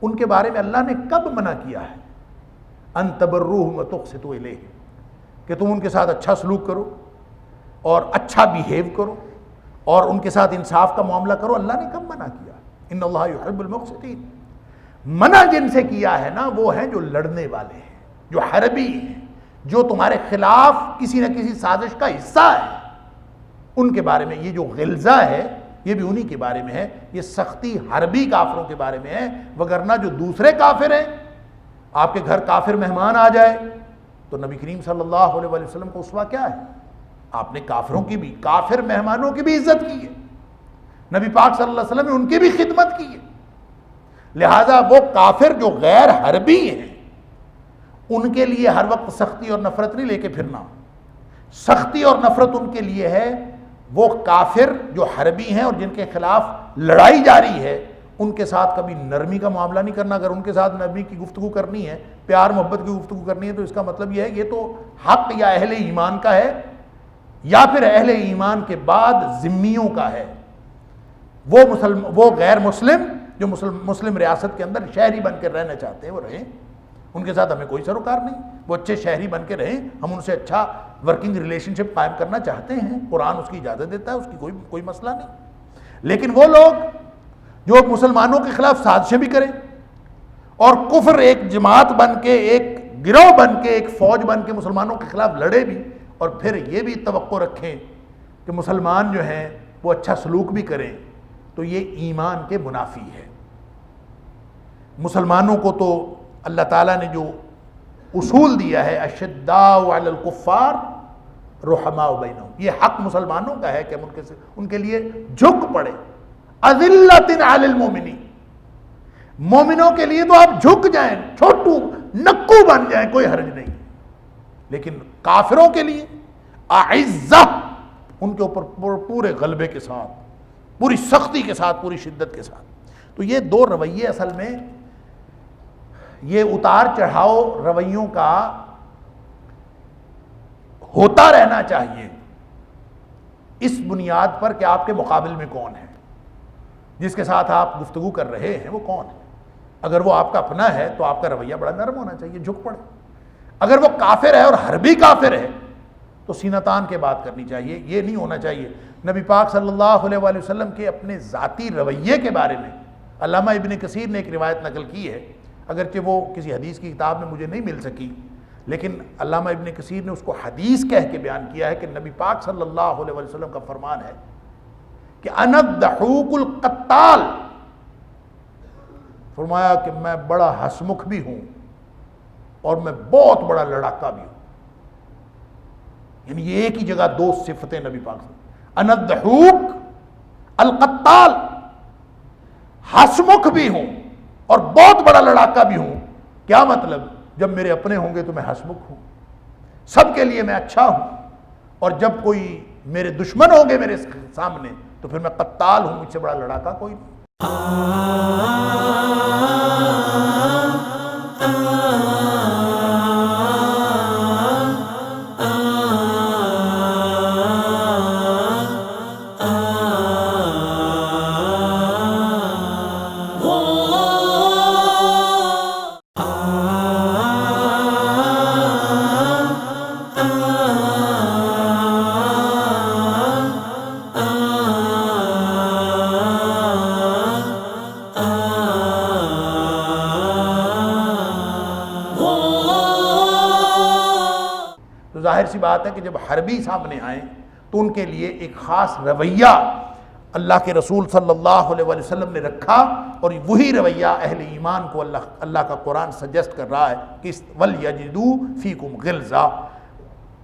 ان کے بارے میں اللہ نے کب منع کیا ہے. ان تبروہم وتقسطوا الیہم، کہ تم ان کے ساتھ اچھا سلوک کرو اور اچھا بیہیو کرو اور ان کے ساتھ انصاف کا معاملہ کرو. اللہ نے کب منع کیا؟ ان اللہ یحب المقسطین. منع جن سے کیا ہے نا وہ ہیں جو لڑنے والے ہیں، جو حربی ہیں، جو تمہارے خلاف کسی نہ کسی سازش کا حصہ ہے. ان کے بارے میں یہ جو غلظہ ہے یہ بھی انہی کے بارے میں ہے. یہ سختی حربی کافروں کے بارے میں ہے. وگرنہ جو دوسرے کافر ہیں، آپ کے گھر کافر مہمان آ جائے تو نبی کریم صلی اللہ علیہ وسلم کو اسوہ کیا ہے؟ آپ نے کافروں کی بھی، کافر مہمانوں کی بھی عزت کی ہے. نبی پاک صلی اللہ علیہ وسلم نے ان کی بھی خدمت کی ہے. لہذا وہ کافر جو غیر حربی ہیں ان کے لیے ہر وقت سختی اور نفرت نہیں لے کے پھرنا. سختی اور نفرت ان کے لیے ہے وہ کافر جو حربی ہیں اور جن کے خلاف لڑائی جاری ہے، ان کے ساتھ کبھی نرمی کا معاملہ نہیں کرنا. اگر ان کے ساتھ نرمی کی گفتگو کرنی ہے، پیار محبت کی گفتگو کرنی ہے، تو اس کا مطلب یہ ہے یہ تو حق یا اہل ایمان کا ہے یا پھر اہل ایمان کے بعد ذمیوں کا ہے. وہ غیر مسلم جو مسلم ریاست کے اندر شہری بن کر رہنا چاہتے ہیں وہ رہیں، ان کے ساتھ ہمیں کوئی سروکار نہیں، وہ اچھے شہری بن کے رہیں، ہم ان سے اچھا ورکنگ ریلیشن شپ قائم کرنا چاہتے ہیں، قرآن اس کی اجازت دیتا ہے، اس کی کوئی مسئلہ نہیں۔ لیکن وہ لوگ جو مسلمانوں کے خلاف سازشیں بھی کریں اور کفر ایک جماعت بن کے، ایک گروہ بن کے، ایک فوج بن کے مسلمانوں کے خلاف لڑے بھی، اور پھر یہ بھی توقع رکھیں کہ مسلمان جو ہیں وہ اچھا سلوک بھی کریں، تو یہ ایمان کے منافی ہے۔ مسلمانوں کو تو اللہ تعالیٰ نے جو اصول دیا ہے، اشداء علی الکفار رحماء بینہم، یہ حق مسلمانوں کا ہے کہ ہم ان کے لیے جھک پڑے، اذلۃ علی المؤمنین، مومنوں کے لیے تو آپ جھک جائیں، چھوٹو نکو بن جائیں، کوئی حرج نہیں، لیکن کافروں کے لیے اعزہ، ان کے اوپر پورے غلبے کے ساتھ، پوری سختی کے ساتھ، پوری شدت کے ساتھ۔ تو یہ دو رویے اصل میں، یہ اتار چڑھاؤ رویوں کا ہوتا رہنا چاہیے، اس بنیاد پر کہ آپ کے مقابل میں کون ہے، جس کے ساتھ آپ گفتگو کر رہے ہیں وہ کون ہے۔ اگر وہ آپ کا اپنا ہے تو آپ کا رویہ بڑا نرم ہونا چاہیے، جھک پڑے۔ اگر وہ کافر ہے اور حربی کافر ہے تو سینہ تان کے بات کرنی چاہیے، یہ نہیں ہونا چاہیے۔ نبی پاک صلی اللہ علیہ وآلہ وسلم کے اپنے ذاتی رویے کے بارے میں علامہ ابن کثیر نے ایک روایت نقل کی ہے، اگرچہ وہ کسی حدیث کی کتاب میں مجھے نہیں مل سکی، لیکن علامہ ابن کثیر نے اس کو حدیث کہہ کے بیان کیا ہے کہ نبی پاک صلی اللہ علیہ وآلہ وسلم کا فرمان ہے کہ انا الضحوک القتال، فرمایا کہ میں بڑا ہسمکھ بھی ہوں اور میں بہت بڑا لڑاکا بھی ہوں۔ یعنی یہ ایک ہی جگہ دو صفتیں نبی پاک سے، انا الضحوک القتال، ہسمکھ بھی ہوں اور بہت بڑا لڑاکا بھی ہوں۔ کیا مطلب؟ جب میرے اپنے ہوں گے تو میں ہسمکھ ہوں، سب کے لیے میں اچھا ہوں، اور جب کوئی میرے دشمن ہوں گے میرے سامنے تو پھر میں قتال ہوں، مجھ سے بڑا لڑاکا کوئی نہیں۔ ظاہر سی بات ہے کہ جب حربی سامنے آئیں تو ان کے لیے ایک خاص رویہ اللہ کے رسول صلی اللہ علیہ وآلہ وسلم نے رکھا، اور وہی رویہ اہل ایمان کو اللہ کا قرآن سجیسٹ کر رہا ہے کہ وَلْيَجِدُوا فِيكُمْ غِلْظَةً،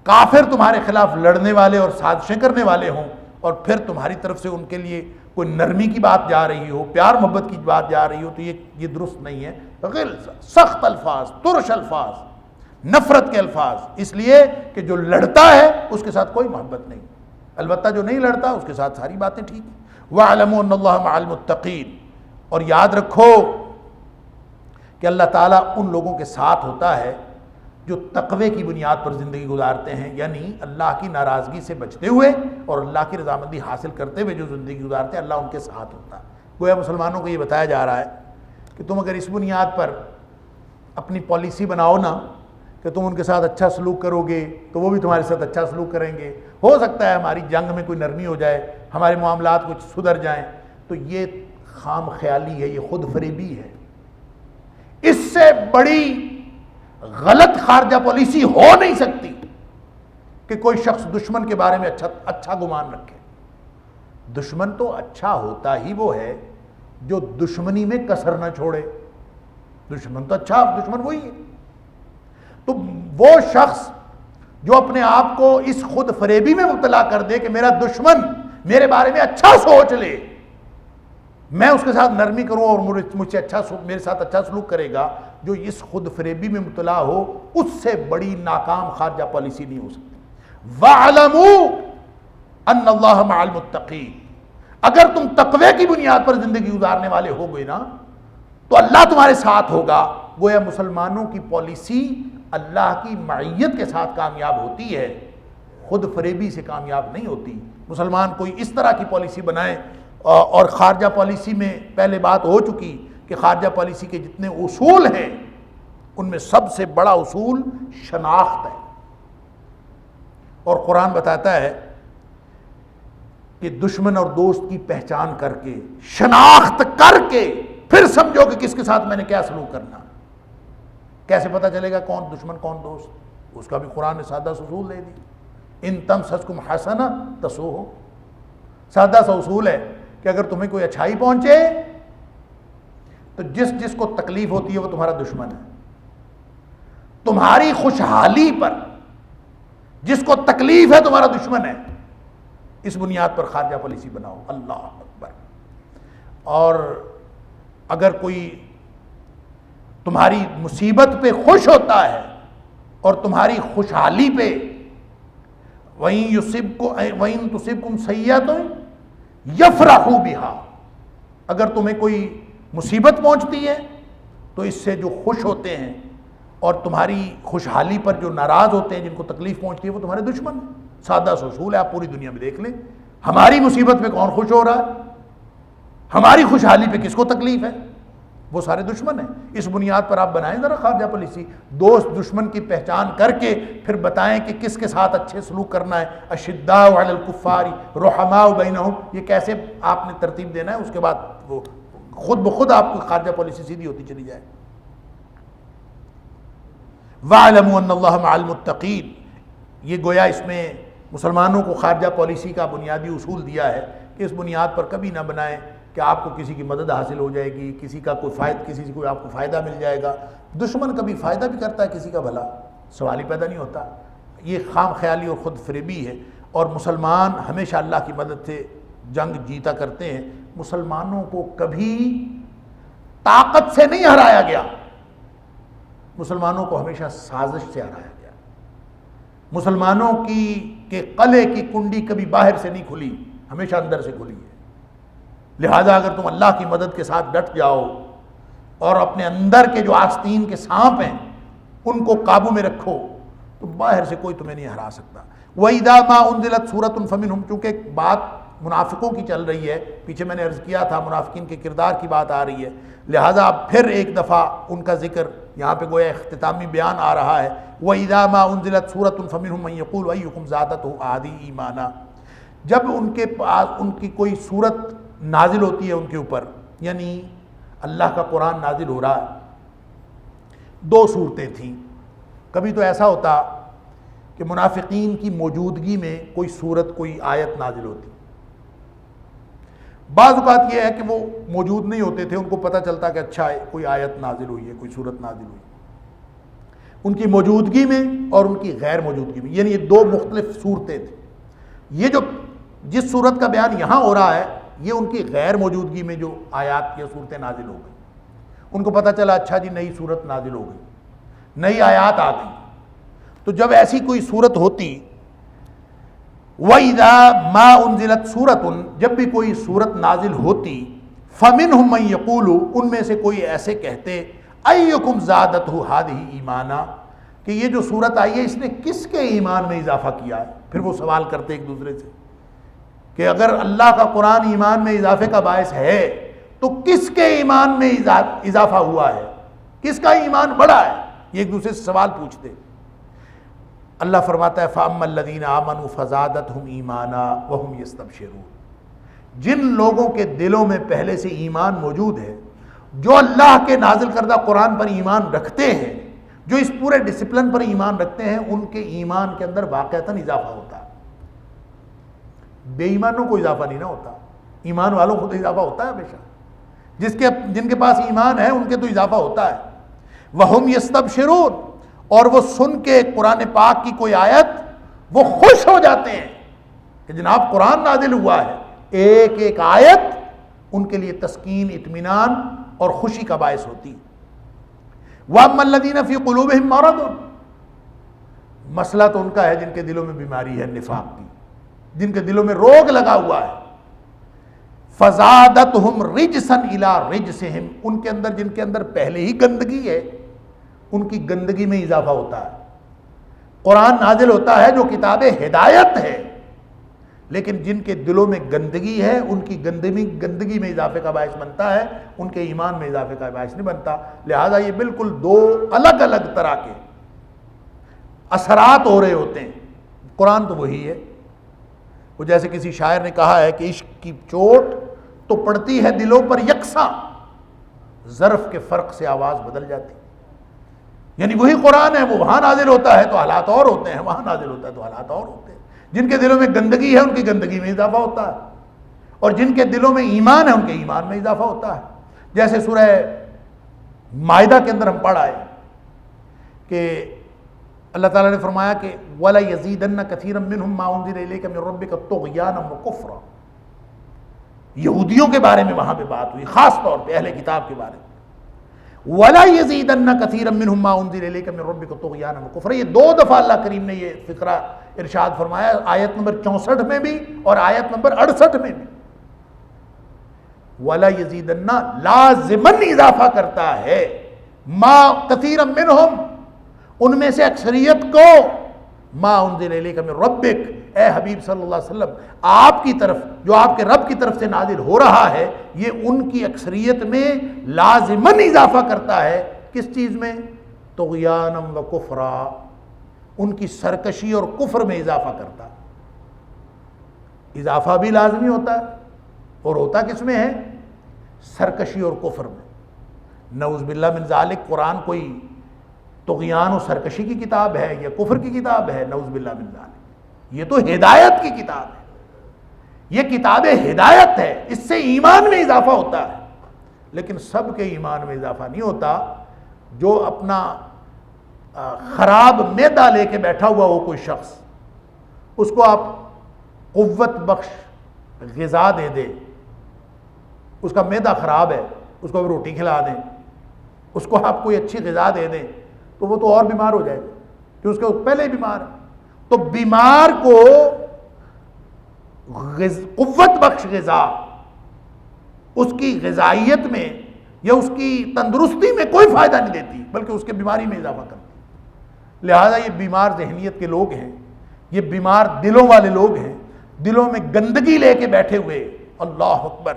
کافر تمہارے خلاف لڑنے والے اور سازشیں کرنے والے ہوں، اور پھر تمہاری طرف سے ان کے لیے کوئی نرمی کی بات جا رہی ہو، پیار محبت کی بات جا رہی ہو، تو یہ درست نہیں ہے۔ غلظہ، سخت الفاظ، ترش الفاظ، نفرت کے الفاظ، اس لیے کہ جو لڑتا ہے اس کے ساتھ کوئی محبت نہیں، البتہ جو نہیں لڑتا اس کے ساتھ ساری باتیں ٹھیک ہیں۔ وَاعْلَمُوا أَنَّ اللَّهَ مَعَ الْمُتَّقِينَ، اور یاد رکھو کہ اللہ تعالیٰ ان لوگوں کے ساتھ ہوتا ہے جو تقوی کی بنیاد پر زندگی گزارتے ہیں، یعنی اللہ کی ناراضگی سے بچتے ہوئے اور اللہ کی رضامندی حاصل کرتے ہوئے جو زندگی گزارتے ہیں، اللہ ان کے ساتھ ہوتا ہے۔ گویا مسلمانوں کو یہ بتایا جا رہا ہے کہ تم اگر اس بنیاد پر اپنی پالیسی بناؤ نا کہ تم ان کے ساتھ اچھا سلوک کرو گے تو وہ بھی تمہارے ساتھ اچھا سلوک کریں گے، ہو سکتا ہے ہماری جنگ میں کوئی نرمی ہو جائے، ہمارے معاملات کچھ سدھر جائیں، تو یہ خام خیالی ہے، یہ خود فریبی ہے۔ اس سے بڑی غلط خارجہ پالیسی ہو نہیں سکتی کہ کوئی شخص دشمن کے بارے میں اچھا گمان رکھے۔ دشمن تو اچھا ہوتا ہی وہ ہے جو دشمنی میں کسر نہ چھوڑے، دشمن تو اچھا، دشمن وہی ہے۔ تو وہ شخص جو اپنے آپ کو اس خود فریبی میں مبتلا کر دے کہ میرا دشمن میرے بارے میں اچھا سوچ لے، میں اس کے ساتھ نرمی کروں اور مجھ سے میرے ساتھ اچھا سلوک کرے گا، جو اس خود فریبی میں مبتلا ہو، اس سے بڑی ناکام خارجہ پالیسی نہیں ہو سکتی۔ وَاعْلَمُوا أَنَّ اللَّهَ مَعَ الْمُتَّقِينَ، اگر تم تقوی کی بنیاد پر زندگی گزارنے والے ہو گئے نا تو اللہ تمہارے ساتھ ہوگا۔ گویا مسلمانوں کی پالیسی اللہ کی معیت کے ساتھ کامیاب ہوتی ہے، خود فریبی سے کامیاب نہیں ہوتی۔ مسلمان کوئی اس طرح کی پالیسی بنائے، اور خارجہ پالیسی میں پہلے بات ہو چکی کہ خارجہ پالیسی کے جتنے اصول ہیں ان میں سب سے بڑا اصول شناخت ہے، اور قرآن بتاتا ہے کہ دشمن اور دوست کی پہچان کر کے، شناخت کر کے پھر سمجھو کہ کس کے ساتھ میں نے کیا سلوک کرنا۔ کیسے پتہ چلے گا کون دشمن کون دوست؟ اس کا بھی قرآن نے سادہ سا اصول دے دی، ان تمسسکم حسنہ تسؤہم۔ سادہ سا اصول ہے کہ اگر تمہیں کوئی اچھائی پہنچے تو جس کو تکلیف ہوتی ہے وہ تمہارا دشمن ہے، تمہاری خوشحالی پر جس کو تکلیف ہے تمہارا دشمن ہے۔ اس بنیاد پر خارجہ پالیسی بناؤ۔ اللہ اکبر۔ اور اگر کوئی تمہاری مصیبت پہ خوش ہوتا ہے اور تمہاری خوشحالی پہ وَإِن تُصِبْكُمْ سَيِّئَةٌ يَفْرَحُوا بِهَا، اگر تمہیں کوئی مصیبت پہنچتی ہے تو اس سے جو خوش ہوتے ہیں اور تمہاری خوشحالی پر جو ناراض ہوتے ہیں، جن کو تکلیف پہنچتی ہے، وہ تمہارے دشمن ہیں۔ سادہ سا اصول ہے، آپ پوری دنیا میں دیکھ لیں، ہماری مصیبت پہ کون خوش ہو رہا ہے، ہماری خوشحالی پہ کس کو تکلیف ہے؟ وہ سارے دشمن ہیں۔ اس بنیاد پر آپ بنائیں ذرا خارجہ پالیسی، دوست دشمن کی پہچان کر کے پھر بتائیں کہ کس کے ساتھ اچھے سلوک کرنا ہے۔ اشداء علی الکفار رحماء بینہم، یہ کیسے آپ نے ترتیب دینا ہے، اس کے بعد وہ خود بخود آپ کو خارجہ پالیسی سیدھی ہوتی چلی جائے۔ وَاعْلَمُوا أَنَّ اللَّهَ مَعَ الْمُتَّقِينَ، یہ گویا اس میں مسلمانوں کو خارجہ پالیسی کا بنیادی اصول دیا ہے کہ اس بنیاد پر کبھی نہ بنائیں کہ آپ کو کسی کی مدد حاصل ہو جائے گی، کسی سے کوئی آپ کو فائدہ مل جائے گا۔ دشمن کبھی فائدہ بھی کرتا ہے کسی کا بھلا، سوال ہی پیدا نہیں ہوتا۔ یہ خام خیالی اور خود فریبی ہے، اور مسلمان ہمیشہ اللہ کی مدد سے جنگ جیتا کرتے ہیں۔ مسلمانوں کو کبھی طاقت سے نہیں ہرایا گیا، مسلمانوں کو ہمیشہ سازش سے ہرایا گیا۔ مسلمانوں کے قلعے کی کنڈی کبھی باہر سے نہیں کھلی، ہمیشہ اندر سے کھلی ہے۔ لہذا اگر تم اللہ کی مدد کے ساتھ ڈٹ جاؤ اور اپنے اندر کے جو آستین کے سانپ ہیں ان کو قابو میں رکھو تو باہر سے کوئی تمہیں نہیں ہرا سکتا۔ وَإِذَا مَا أُنزِلَتْ سُورَةٌ فَمِنْهُمْ، چونکہ بات منافقوں کی چل رہی ہے، پیچھے میں نے عرض کیا تھا منافقین کے کردار کی بات آ رہی ہے، لہذا اب پھر ایک دفعہ ان کا ذکر یہاں پہ گویا اختتامی بیان آ رہا ہے۔ وَإِذَا مَا أُنزِلَتْ سُورَةٌ فَمِنْهُمْ مَن يَقُولُ أَيُّكُمْ زَادَتْهُ هَٰذِهِ إِيمَانًا، جب ان کے پاس ان کی کوئی صورت نازل ہوتی ہے ان کے اوپر، یعنی اللہ کا قرآن نازل ہو رہا ہے، دو صورتیں تھیں۔ کبھی تو ایسا ہوتا کہ منافقین کی موجودگی میں کوئی صورت کوئی آیت نازل ہوتی، بعض اوقات یہ ہے کہ وہ موجود نہیں ہوتے تھے، ان کو پتہ چلتا کہ اچھا کوئی آیت نازل ہوئی ہے، کوئی صورت نازل ہوئی ہے، ان کی موجودگی میں اور ان کی غیر موجودگی میں، یعنی یہ دو مختلف صورتیں تھیں۔ یہ جو جس صورت کا بیان یہاں ہو رہا ہے یہ ان کی غیر موجودگی میں جو آیات یا صورتیں نازل ہو گئی، ان کو پتہ چلا اچھا جی نئی صورت نازل ہو گئی، نئی آیات آ گئی۔ تو جب ایسی کوئی صورت ہوتی، وَإِذَا مَا أُنزِلَتْ سُورَةٌ، جب بھی کوئی صورت نازل ہوتی، فَمِنْهُم مَن يَقُولُ، ان میں سے کوئی ایسے کہتے، أَيُّكُمْ زَادَتْهُ هَٰذِهِ إِيمَانًا، کہ یہ جو صورت آئی ہے اس نے کس کے ایمان میں اضافہ کیا ہے۔ پھر وہ سوال کرتے ایک دوسرے سے کہ اگر اللہ کا قرآن ایمان میں اضافے کا باعث ہے تو کس کے ایمان میں اضافہ ہوا ہے، کس کا ایمان بڑھا ہے، یہ ایک دوسرے سے سوال پوچھتے۔ اللہ فرماتا ہے فَأَمَّا الَّذِينَ آمَنُوا فَزَادَتْهُمْ إِيمَانًا وَهُمْ يَسْتَبْشِرُونَ، جن لوگوں کے دلوں میں پہلے سے ایمان موجود ہے، جو اللہ کے نازل کردہ قرآن پر ایمان رکھتے ہیں، جو اس پورے ڈسپلن پر ایمان رکھتے ہیں، ان کے ایمان کے اندر واقعتاً اضافہ ہوتا ہے۔ بے ایمانوں کو اضافہ نہیں نہ ہوتا، ایمان والوں کو تو اضافہ ہوتا ہے ہمیشہ، جن کے پاس ایمان ہے ان کے تو اضافہ ہوتا ہے۔ وَهُمْ يَسْتَبْشِرُونَ، اور وہ سن کے قرآن پاک کی کوئی آیت وہ خوش ہو جاتے ہیں کہ جناب قرآن نازل ہوا ہے، ایک ایک آیت ان کے لیے تسکین، اطمینان اور خوشی کا باعث ہوتی۔ وَأَمَّا الَّذِينَ فِي قُلُوبِهِم مَرَضٌ، مسئلہ تو ان کا ہے جن کے دلوں میں بیماری ہے، نفاق کی، جن کے دلوں میں روگ لگا ہوا ہے۔ فَزَادَتْهُمْ رِجْسًا إِلَىٰ رِجْسِهِمْ، ان کے اندر جن کے اندر پہلے ہی گندگی ہے ان کی گندگی میں اضافہ ہوتا ہے۔ قرآن نازل ہوتا ہے جو کتاب ہدایت ہے، لیکن جن کے دلوں میں گندگی ہے ان کی گندگی میں اضافے کا باعث بنتا ہے، ان کے ایمان میں اضافے کا باعث نہیں بنتا۔ لہذا یہ بالکل دو الگ الگ طرح کے اثرات ہو رہے ہوتے ہیں۔ قرآن تو وہی ہے، وہ جیسے کسی شاعر نے کہا ہے کہ عشق کی چوٹ تو پڑتی ہے دلوں پر یکساں، ظرف کے فرق سے آواز بدل جاتی۔ یعنی وہی قرآن ہے، وہ وہاں نازل ہوتا ہے تو حالات اور ہوتے ہیں، وہاں نازل ہوتا ہے تو حالات اور ہوتے ہیں۔ جن کے دلوں میں گندگی ہے ان کی گندگی میں اضافہ ہوتا ہے، اور جن کے دلوں میں ایمان ہے ان کے ایمان میں اضافہ ہوتا ہے۔ جیسے سورہ مائدہ کے اندر ہم پڑھ آئے کہ اللہ تعالیٰ نے فرمایا کہ وَلَا يَزِيدَنَّ كَثِيرًا مِّنْهُمْ مَا أُنزِلَ إِلَيْكَ مِن رَّبِّكَ طُغْيَانًا وَكُفْرًا۔ یہودیوں کے بارے میں وہاں پہ بات ہوئی، خاص طور پہ اہل کتاب کے بارے میں۔ وَلَا يَزِيدَنَّ كَثِيرًا مِّنْهُمْ مَا أُنزِلَ إِلَيْكَ مِن رَّبِّكَ طُغْيَانًا وَكُفْرًا۔ یہ دو دفعہ اللہ کریم نے یہ فقرہ ارشاد فرمایا، آیت نمبر 64 میں بھی اور آیت نمبر 68 میں بھی۔ وَلَا يَزِيدَنَّ لازماً اضافہ کرتا ہے، ما كثيرا منهم، ان میں سے اکثریت کو، ما انزل الیک من ربک، اے حبیب صلی اللہ علیہ وسلم آپ کی طرف، جو آپ کے رب کی طرف سے نازل ہو رہا ہے، یہ ان کی اکثریت میں لازماً اضافہ کرتا ہے۔ کس چیز میں؟ طغیانا و کفرا، ان کی سرکشی اور کفر میں اضافہ کرتا ہے۔ اضافہ بھی لازمی ہوتا ہے، اور ہوتا کس میں ہے؟ سرکشی اور کفر میں۔ نعوذ باللہ من ذالک، قرآن کوئی طغیان و سرکشی کی کتاب ہے یا کفر کی کتاب ہے؟ نعوذ باللہ من ذالک، یہ تو ہدایت کی کتاب ہے، یہ کتاب ہدایت ہے، اس سے ایمان میں اضافہ ہوتا ہے۔ لیکن سب کے ایمان میں اضافہ نہیں ہوتا۔ جو اپنا خراب معدہ لے کے بیٹھا ہوا ہو کوئی شخص، اس کو آپ قوت بخش غذا دے دیں، اس کا معدہ خراب ہے، اس کو آپ روٹی کھلا دیں، اس کو آپ کوئی اچھی غذا دے دیں، تو وہ تو اور بیمار ہو جائے گا، کہ اس کے پہلے ہی بیمار ہے۔ تو بیمار کو قوت بخش غذا اس کی غذائیت میں یا اس کی تندرستی میں کوئی فائدہ نہیں دیتی، بلکہ اس کے بیماری میں اضافہ کرتی۔ لہذا یہ بیمار ذہنیت کے لوگ ہیں، یہ بیمار دلوں والے لوگ ہیں، دلوں میں گندگی لے کے بیٹھے ہوئے۔ اللہ اکبر،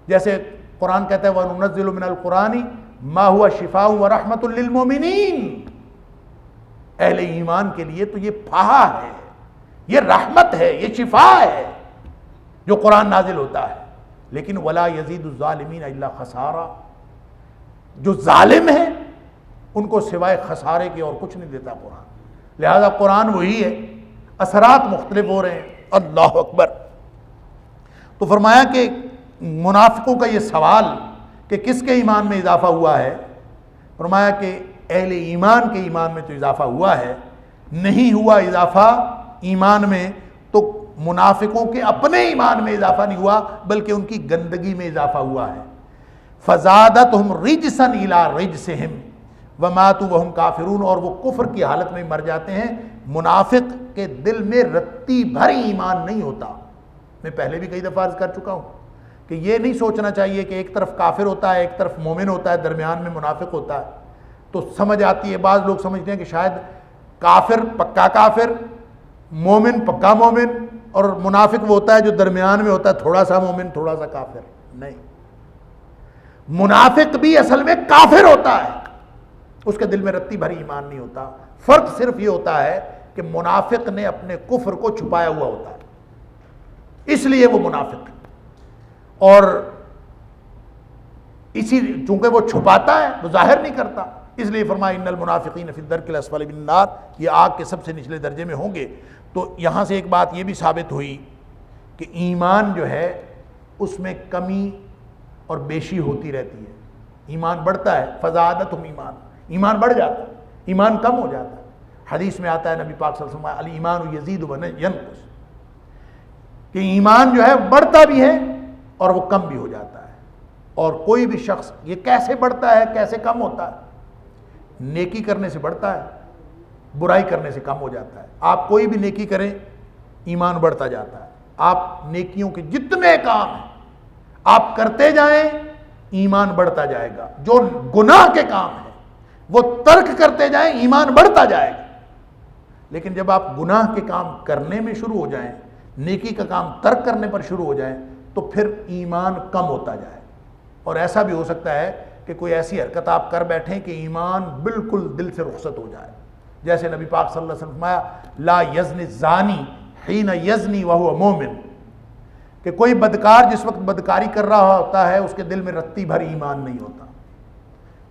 جیسے قرآن کہتا ہے وَنُنَزِّلُ مِنَ الْقُرْآنِ مَا هُوَ شِفَاءٌ وَرَحْمَةٌ لِّلْمُؤْمِنِينَ۔ اہل ایمان کے لیے تو یہ پھاہا ہے، یہ رحمت ہے، یہ شفا ہے جو قرآن نازل ہوتا ہے۔ لیکن وَلَا يَزِيدُ الظَّالِمِينَ إِلَّا خَسَارًا، جو ظالم ہیں ان کو سوائے خسارے کے اور کچھ نہیں دیتا قرآن۔ لہذا قرآن وہی ہے، اثرات مختلف ہو رہے ہیں۔ اللہ اکبر۔ تو فرمایا کہ منافقوں کا یہ سوال کہ کس کے ایمان میں اضافہ ہوا ہے، فرمایا کہ اہل ایمان کے ایمان میں تو اضافہ ہوا ہے، نہیں ہوا اضافہ ایمان میں تو منافقوں کے اپنے ایمان میں اضافہ نہیں ہوا، بلکہ ان کی گندگی میں اضافہ ہوا ہے۔ فزادتہم رجسا الی رجسہم وماتوا وہم کافرون، اور وہ کفر کی حالت میں مر جاتے ہیں۔ منافق کے دل میں رتی بھر ایمان نہیں ہوتا۔ میں پہلے بھی کئی دفعہ عرض کر چکا ہوں کہ یہ نہیں سوچنا چاہیے کہ ایک طرف کافر ہوتا ہے، ایک طرف مومن ہوتا ہے، درمیان میں منافق ہوتا ہے۔ تو سمجھ آتی ہے، بعض لوگ سمجھتے ہیں کہ شاید کافر پکا کافر، مومن پکا مومن، اور منافق وہ ہوتا ہے جو درمیان میں ہوتا ہے، تھوڑا سا مومن تھوڑا سا کافر۔ نہیں، منافق بھی اصل میں کافر ہوتا ہے، اس کے دل میں رتی بھری ایمان نہیں ہوتا۔ فرق صرف یہ ہوتا ہے کہ منافق نے اپنے کفر کو چھپایا ہوا ہوتا ہے، اس لیے وہ منافق ہے، اور اسی چونکہ وہ چھپاتا ہے وہ ظاہر نہیں کرتا، اس لیے فرمایا ان المنافقین فی الدرک الاسفل من النار، یہ آگ کے سب سے نچلے درجے میں ہوں گے۔ تو یہاں سے ایک بات یہ بھی ثابت ہوئی کہ ایمان جو ہے اس میں کمی اور بیشی ہوتی رہتی ہے۔ ایمان بڑھتا ہے، فزادتہم ایمان، ایمان بڑھ جاتا ہے، ایمان کم ہو جاتا ہے۔ حدیث میں آتا ہے نبی پاک صلی اللہ علیہ وسلم الایمان یزید و ینقص، کہ ایمان جو ہے بڑھتا بھی ہے اور وہ کم بھی ہو جاتا ہے۔ اور کوئی بھی شخص یہ کیسے بڑھتا ہے کیسے کم ہوتا ہے؟ نیکی کرنے سے بڑھتا ہے، برائی کرنے سے کم ہو جاتا ہے۔ آپ کوئی بھی نیکی کریں ایمان بڑھتا جاتا ہے۔ آپ نیکیوں کے جتنے کام ہیں آپ کرتے جائیں ایمان بڑھتا جائے گا، جو گناہ کے کام ہیں وہ ترک کرتے جائیں ایمان بڑھتا جائے گا۔ لیکن جب آپ گناہ کے کام کرنے میں شروع ہو جائیں، نیکی کا کام ترک کرنے پر شروع ہو جائیں تو پھر ایمان کم ہوتا جائے. اور ایسا بھی ہو سکتا ہے کہ کوئی ایسی حرکت آپ کر بیٹھیں کہ ایمان بالکل دل سے رخصت ہو جائے. جیسے نبی پاک صلی اللہ علیہ وسلم فرمایا لا یزنی الزانی حین یزنی وہو مومن، کہ کوئی بدکار جس وقت بدکاری کر رہا ہوتا ہے اس کے دل میں رتی بھر ایمان نہیں ہوتا.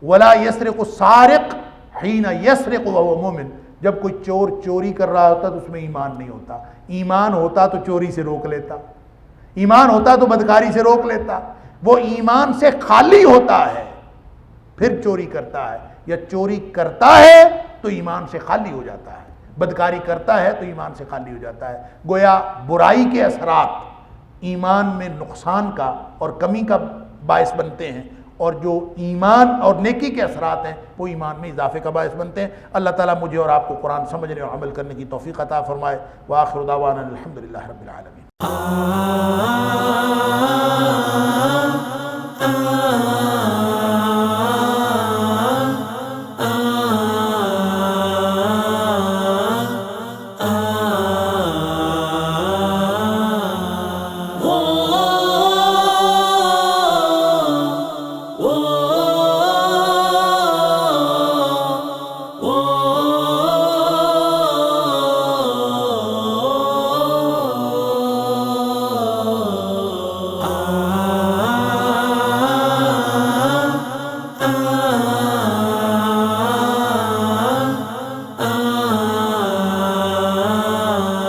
ولا یسرق السارق حین یسرق وہو مومن، جب کوئی چور چوری کر رہا ہوتا تو اس میں ایمان نہیں ہوتا. ایمان ہوتا تو چوری سے روک لیتا، ایمان ہوتا تو بدکاری سے روک لیتا. وہ ایمان سے خالی ہوتا ہے پھر چوری کرتا ہے، یا چوری کرتا ہے تو ایمان سے خالی ہو جاتا ہے، بدکاری کرتا ہے تو ایمان سے خالی ہو جاتا ہے. گویا برائی کے اثرات ایمان میں نقصان کا اور کمی کا باعث بنتے ہیں، اور جو ایمان اور نیکی کے اثرات ہیں وہ ایمان میں اضافے کا باعث بنتے ہیں. اللہ تعالیٰ مجھے اور آپ کو قرآن سمجھنے اور عمل کرنے کی توفیق عطا فرمائے. وآخر دعوانا الحمدللہ رب العالمین.